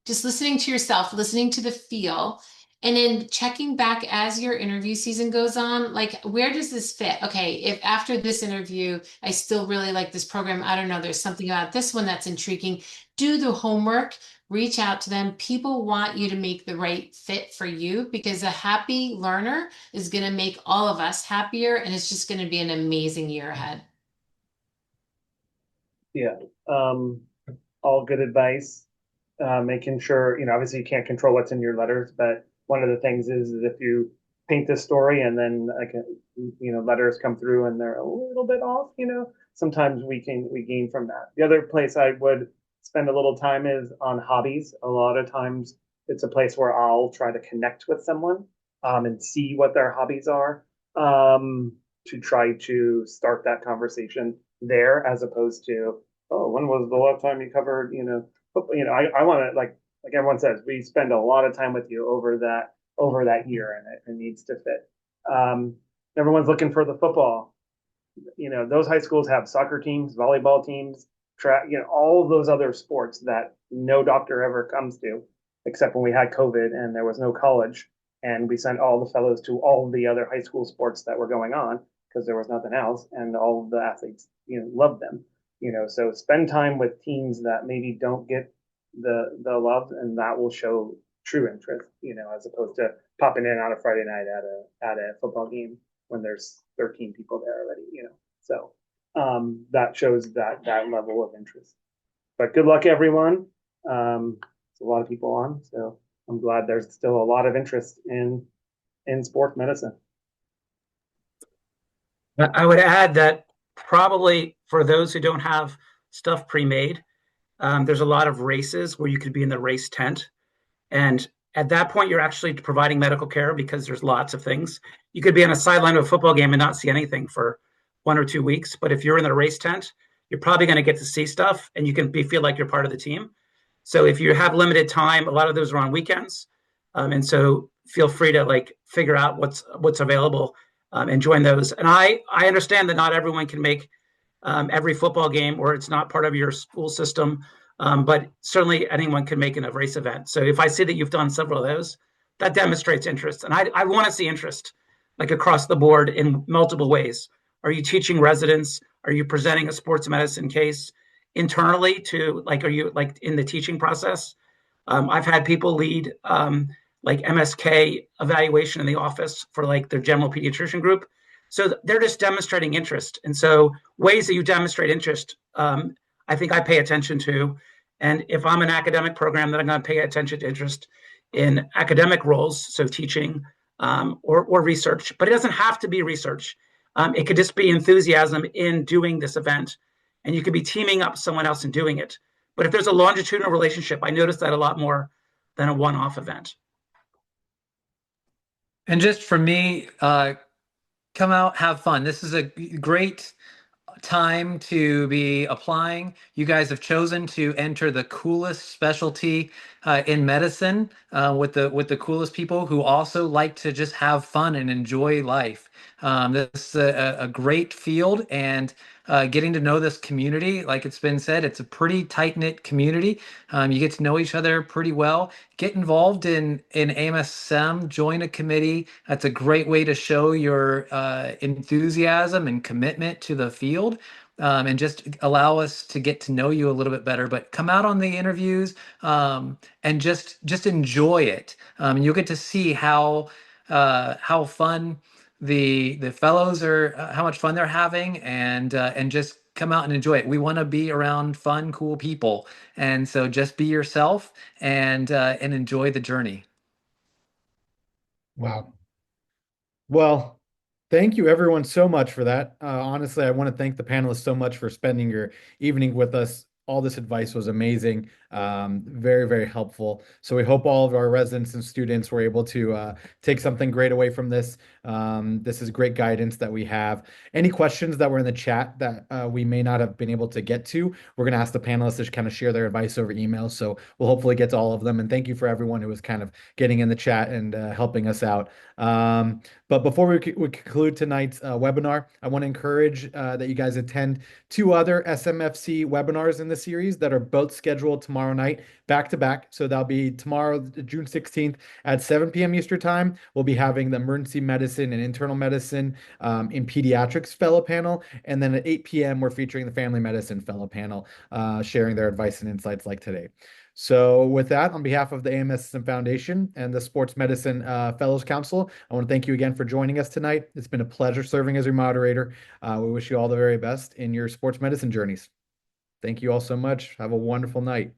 just listening to yourself, listening to the feel, and then checking back as your interview season goes on, like, where does this fit? Okay, if after this interview, I still really like this program, I don't know, there's something about this one that's intriguing, do the homework, reach out to them. People want you to make the right fit for you, because a happy learner is going to make all of us happier, and it's just going to be an amazing year ahead. Yeah, all good advice. Making sure, obviously you can't control what's in your letters, but one of the things is if you paint this story and then letters come through and they're a little bit off, sometimes we gain from that. The other place I would spend a little time is on hobbies. A lot of times it's a place where I'll try to connect with someone and see what their hobbies are, to try to start that conversation there, as opposed to, oh, when was the last time you covered, I want to, like everyone says, we spend a lot of time with you over that year, and it needs to fit. Everyone's looking for the football. Those high schools have soccer teams, volleyball teams, track, all those other sports that no doctor ever comes to, except when we had COVID and there was no college, and we sent all the fellows to all the other high school sports that were going on because there was nothing else, and all of the athletes, loved them. So spend time with teams that maybe don't get the love, and that will show true interest, as opposed to popping in on a Friday night at a football game when there's 13 people there already, So that shows that level of interest. But good luck, everyone. There's a lot of people on, so I'm glad there's still a lot of interest in sports medicine. I would add that probably for those who don't have stuff pre-made, there's a lot of races where you could be in the race tent. And at that point, you're actually providing medical care, because there's lots of things. You could be on a sideline of a football game and not see anything for 1 or 2 weeks. But if you're in the race tent, you're probably going to get to see stuff, and you can feel like you're part of the team. So if you have limited time, a lot of those are on weekends. And so feel free to figure out what's available and join those. And I understand that not everyone can make every football game, or it's not part of your school system. But certainly anyone can make a race event. So if I see that you've done several of those, that demonstrates interest. And I want to see interest across the board in multiple ways. Are you teaching residents? Are you presenting a sports medicine case internally to are you in the teaching process? I've had people lead MSK evaluation in the office for their general pediatrician group. So they're just demonstrating interest. And so ways that you demonstrate interest, I think I pay attention to. And if I'm an academic program, then I'm going to pay attention to interest in academic roles, so teaching or research. But it doesn't have to be research. It could just be enthusiasm in doing this event. And you could be teaming up with someone else and doing it. But if there's a longitudinal relationship, I notice that a lot more than a one-off event. And just for me, come out, have fun. This is a great time to be applying. You guys have chosen to enter the coolest specialty in medicine with the coolest people who also like to just have fun and enjoy life. This is a great field, and getting to know this community. Like it's been said, it's a pretty tight-knit community. You get to know each other pretty well. Get involved in AMSSM, join a committee. That's a great way to show your enthusiasm and commitment to the field. And just allow us to get to know you a little bit better. But come out on the interviews and just enjoy it. And you'll get to see how fun the fellows are, how much fun they're having, and just come out and enjoy it. We want to be around fun, cool people, and so just be yourself and enjoy the journey. Wow. Well, thank you everyone so much for that. Honestly, I want to thank the panelists so much for spending your evening with us. All this advice was amazing, very, very helpful. So we hope all of our residents and students were able to take something great away from this. This is great guidance that we have. Any questions that were in the chat that we may not have been able to get to, we're going to ask the panelists to kind of share their advice over email. So we'll hopefully get to all of them. And thank you for everyone who was kind of getting in the chat and helping us out. But before we conclude tonight's webinar, I want to encourage that you guys attend 2 other SMFC webinars in the series that are both scheduled tomorrow night, back to back. So that'll be tomorrow, June 16th at 7 p.m. Eastern Time. We'll be having the Emergency Medicine and Internal Medicine in Pediatrics Fellow Panel. And then at 8 p.m., we're featuring the Family Medicine Fellow Panel, sharing their advice and insights like today. So with that, on behalf of the AMSSM Foundation and the Sports Medicine Fellows Council, I want to thank you again for joining us tonight. It's been a pleasure serving as your moderator. We wish you all the very best in your sports medicine journeys. Thank you all so much. Have a wonderful night.